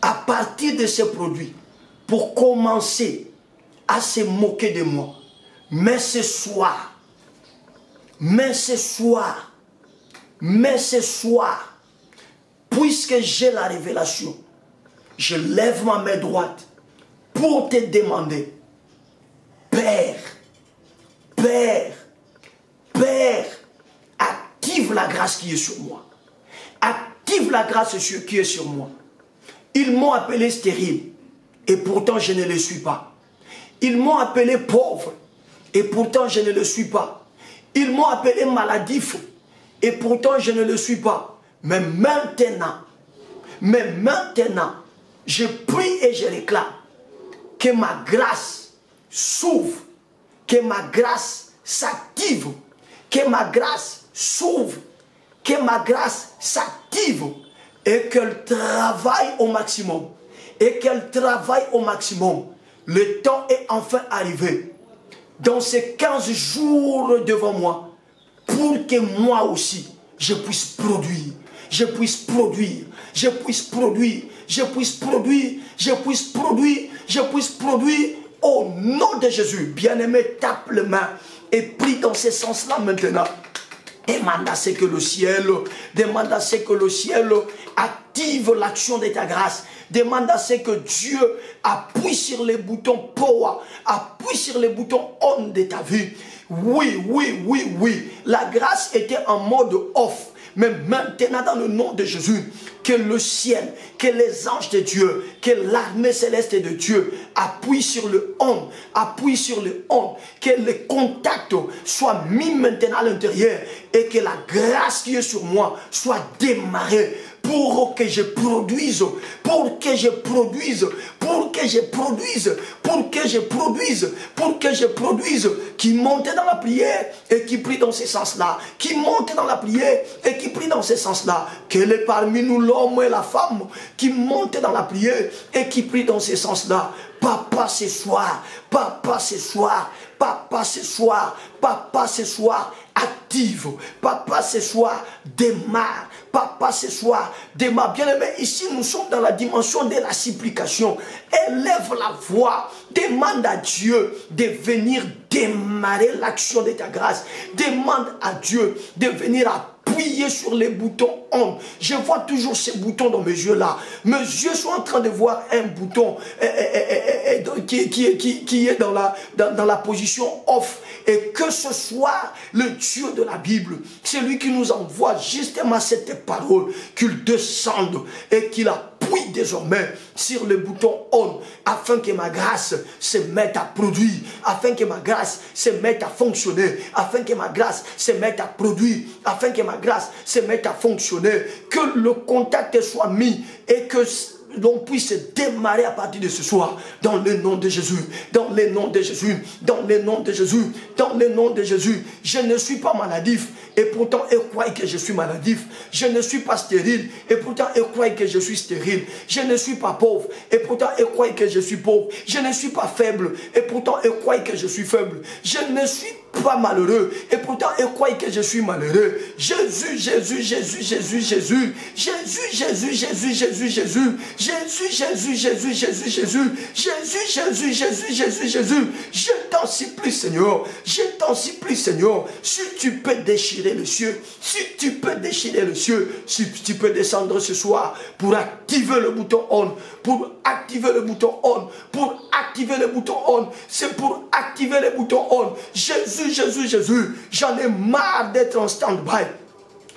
à partir de ces produits pour commencer à se moquer de moi. Mais ce soir, puisque j'ai la révélation, je lève ma main droite pour te demander, Père, active la grâce qui est sur moi. Active la grâce qui est sur moi. Ils m'ont appelé stérile et pourtant je ne le suis pas. Ils m'ont appelé pauvre et pourtant je ne le suis pas. Ils m'ont appelé maladif et pourtant je ne le suis pas. Mais maintenant, je prie et je réclame que ma grâce s'ouvre, que ma grâce s'active, que ma grâce s'ouvre, que ma grâce s'active et qu'elle travaille au maximum. Le temps est enfin arrivé dans ces 15 jours devant moi pour que moi aussi je puisse produire. Au nom de Jésus. Bien-aimé, tape les mains et prie dans ce sens-là maintenant. Demande à ce que le ciel active l'action de ta grâce. Demande à ce que Dieu appuie sur les boutons power, appuie sur les boutons on de ta vie. Oui. La grâce était en mode off. Mais maintenant, dans le nom de Jésus, que le ciel, que les anges de Dieu, que l'armée céleste de Dieu appuie sur le on, que les contacts soient mis maintenant à l'intérieur et que la grâce qui est sur moi soit démarrée pour que je produise, qui monte dans la prière et qui prie dans ce sens-là, Quel est parmi nous l'homme et la femme qui monte dans la prière et qui prie dans ce sens-là? Papa, ce soir, active. Papa, ce soir, démarre. Bien-aimé, ici, nous sommes dans la dimension de la supplication. Élève la voix. Demande à Dieu de venir démarrer l'action de ta grâce. Demande à Dieu de venir appuyer sur les boutons on. Je vois toujours ces boutons dans mes yeux là. Mes yeux sont en train de voir un bouton qui est dans la position off. Et que ce soit le Dieu de la Bible, c'est lui qui nous envoie justement cette parole, qu'il descende et qu'il appuie désormais sur le bouton on, afin que ma grâce se mette à produire, afin que ma grâce se mette à fonctionner, afin que ma grâce se mette à produire, afin que ma grâce se mette à fonctionner, que le contact soit mis et que l'on puisse démarrer à partir de ce soir, dans le nom de Jésus, dans le nom de Jésus. Je ne suis pas maladif et pourtant elle croit que je suis maladif. Je ne suis pas stérile et pourtant elle croit que je suis stérile. Je ne suis pas pauvre et pourtant elle croit que je suis pauvre. Je ne suis pas faible et pourtant elle croit que je suis faible. Je ne suis pas malheureux. Et pourtant, elle croit que je suis malheureux. Jésus, Jésus, Jésus, Jésus, Jésus. Jésus, Jésus, Jésus, Jésus, Jésus. Jésus, Jésus, Jésus, Jésus, Jésus. Jésus, Jésus, Jésus, Jésus, Jésus. Je t'en supplie, Seigneur. Je t'en supplie, Seigneur. Si tu peux déchirer le ciel, si tu peux déchirer le ciel, si tu peux descendre ce soir pour activer le bouton on, pour activer le bouton on, pour activer le bouton on. C'est pour activer le bouton on. Jésus, Jésus, Jésus, j'en ai marre d'être en stand-by.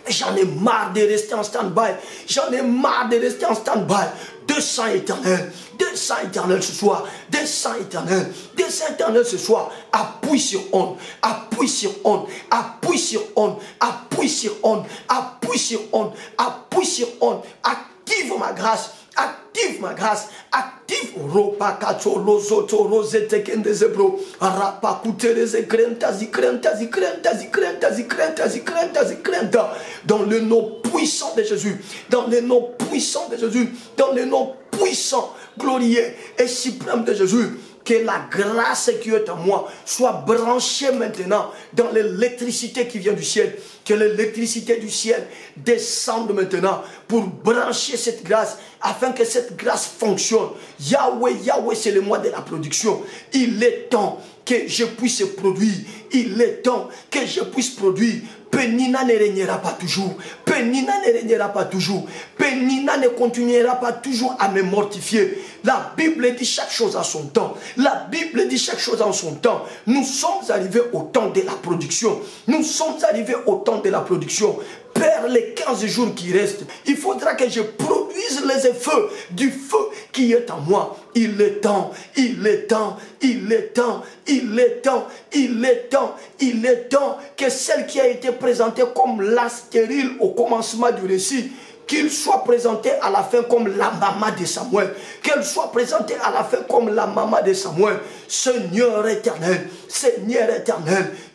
J'en ai marre de rester en stand-by. J'en ai marre de rester en stand-by. De sang éternel ce soir. De sang éternel ce soir. Appuie sur on. Appuie sur on. Appuie sur on. Appuie sur on. Appuie sur on. Appuie sur on. Active ma grâce. Active ma grâce, active ropa kato lozoto rosete kendezebro rapa kutereze krenta zikrenta zikrenta zikrenta zikrenta zikrenta zikrenta dans le nom puissant de Jésus, dans le nom puissant de Jésus, dans le nom puissant, glorieux et suprême de Jésus. Que la grâce qui est en moi soit branchée maintenant dans l'électricité qui vient du ciel. Que l'électricité du ciel descende maintenant pour brancher cette grâce afin que cette grâce fonctionne. Yahweh, Yahweh, c'est le mois de la production. Il est temps que je puisse produire. Il est temps que je puisse produire. Pénina ne régnera pas toujours. Pénina ne régnera pas toujours. Pénina ne continuera pas toujours à me mortifier. La Bible dit chaque chose à son temps. La Bible dit chaque chose en son temps. Nous sommes arrivés au temps de la production. Nous sommes arrivés au temps de la production. Père, les 15 jours qui restent, il faudra que je produise les effets du feu qui est en moi. Il est temps, il est temps, il est temps, il est temps, il est temps, il est temps que celle qui a été présentée comme la stérile au commencement du récit, qu'il soit présenté à la fin comme la maman de Samuel. Qu'elle soit présentée à la fin comme la maman de Samuel. Seigneur éternel,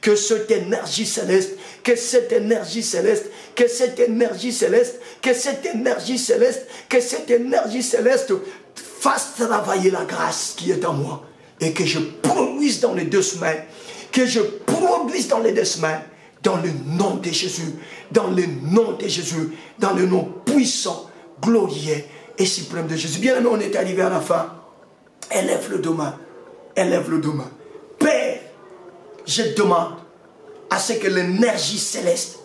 que cette énergie céleste, que cette énergie céleste, que cette énergie céleste, que cette énergie céleste, que cette énergie céleste fasse travailler la grâce qui est en moi. Et que je produise dans les 2 semaines. Que je produise dans les 2 semaines. Dans le nom de Jésus, dans le nom de Jésus, dans le nom puissant, glorieux et suprême de Jésus. Bien aimé, on est arrivé à la fin. Élève le demain, élève le demain. Père, je demande à ce que l'énergie céleste,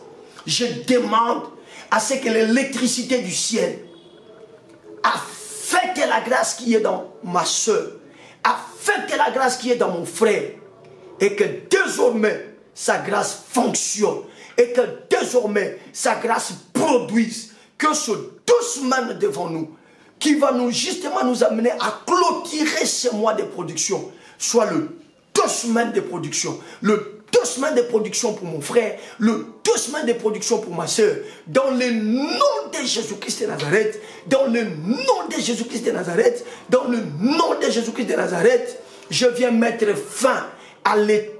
je demande à ce que l'électricité du ciel affecte la grâce qui est dans ma soeur, affecte la grâce qui est dans mon frère, et que désormais, sa grâce fonctionne et que désormais sa grâce produise, que ce 2 semaines devant nous qui va justement nous amener à clôturer ce mois de production soit le 2 semaines de production, le 2 semaines de production pour mon frère, le 2 semaines de production pour ma soeur, dans le nom de Jésus-Christ de Nazareth, dans le nom de Jésus-Christ de Nazareth, dans le nom de Jésus-Christ de Nazareth, je viens mettre fin à l'état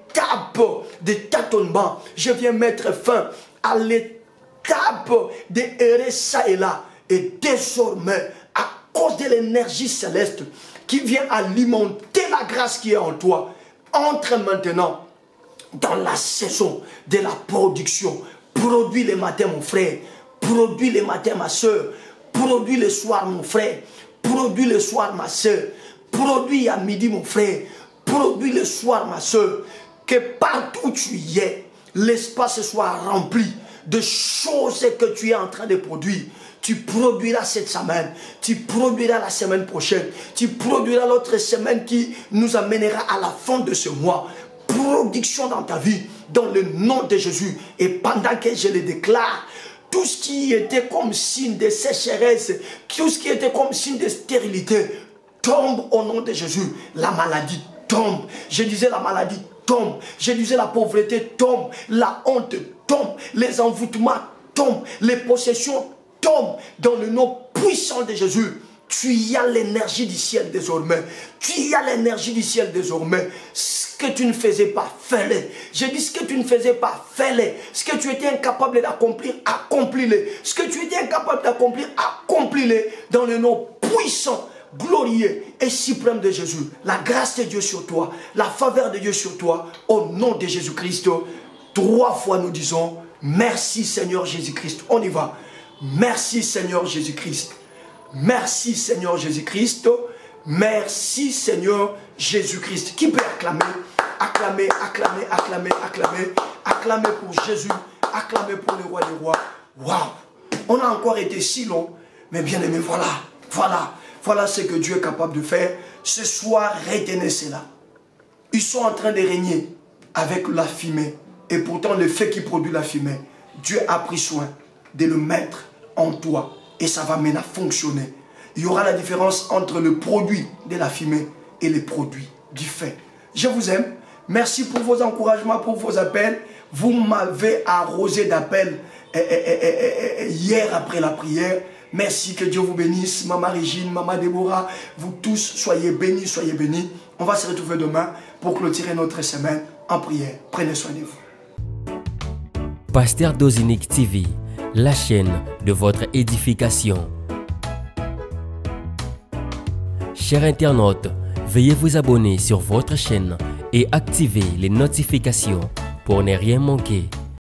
de tâtonnement. Je viens mettre fin à l'étape de errer ça et là. Et désormais, à cause de l'énergie céleste qui vient alimenter la grâce qui est en toi, entre maintenant dans la saison de la production. Produis le matin mon frère, produis le matin ma soeur, produis le soir mon frère, produis le soir ma soeur, produis à midi mon frère, produis le soir ma soeur. Que partout où tu y es, l'espace soit rempli de choses que tu es en train de produire. Tu produiras cette semaine, tu produiras la semaine prochaine, tu produiras l'autre semaine qui nous amènera à la fin de ce mois. Production dans ta vie, dans le nom de Jésus. Et pendant que je le déclare, tout ce qui était comme signe de sécheresse, tout ce qui était comme signe de stérilité, tombe au nom de Jésus. La maladie tombe. Je disais la maladie tombe. Je disais la pauvreté tombe. La honte tombe. Les envoûtements tombent. Les possessions tombent. Dans le nom puissant de Jésus. Tu y as l'énergie du ciel désormais. Tu y as l'énergie du ciel désormais. Ce que tu ne faisais pas, fais-le. Je dis ce que tu ne faisais pas, fais-le. Ce que tu étais incapable d'accomplir, accomplis-le. Ce que tu étais incapable d'accomplir, accomplis-le. Dans le nom puissant, glorieux et suprême de Jésus, la grâce de Dieu sur toi, la faveur de Dieu sur toi, au nom de Jésus-Christ, 3 fois nous disons, merci Seigneur Jésus-Christ. On y va. Merci Seigneur Jésus-Christ. Merci Seigneur Jésus-Christ. Merci Seigneur Jésus-Christ. Qui peut acclamer? Acclamer, acclamer, acclamer, acclamer. Acclamer pour Jésus. Acclamer pour le roi des rois. Waouh! On a encore été si long. Mais bien aimé, voilà ce que Dieu est capable de faire. Ce soir, retenez cela. Ils sont en train de régner avec la fumée. Et pourtant, le fait qui produit la fumée, Dieu a pris soin de le mettre en toi. Et ça va maintenant fonctionner. Il y aura la différence entre le produit de la fumée et le produit du fait. Je vous aime. Merci pour vos encouragements, pour vos appels. Vous m'avez arrosé d'appels hier après la prière. Merci, que Dieu vous bénisse. Maman Régine, Maman Déborah, vous tous, soyez bénis, soyez bénis. On va se retrouver demain pour clôturer notre semaine en prière. Prenez soin de vous. Pasteur Dozinique TV, la chaîne de votre édification. Chers internautes, veuillez vous abonner sur votre chaîne et activer les notifications pour ne rien manquer.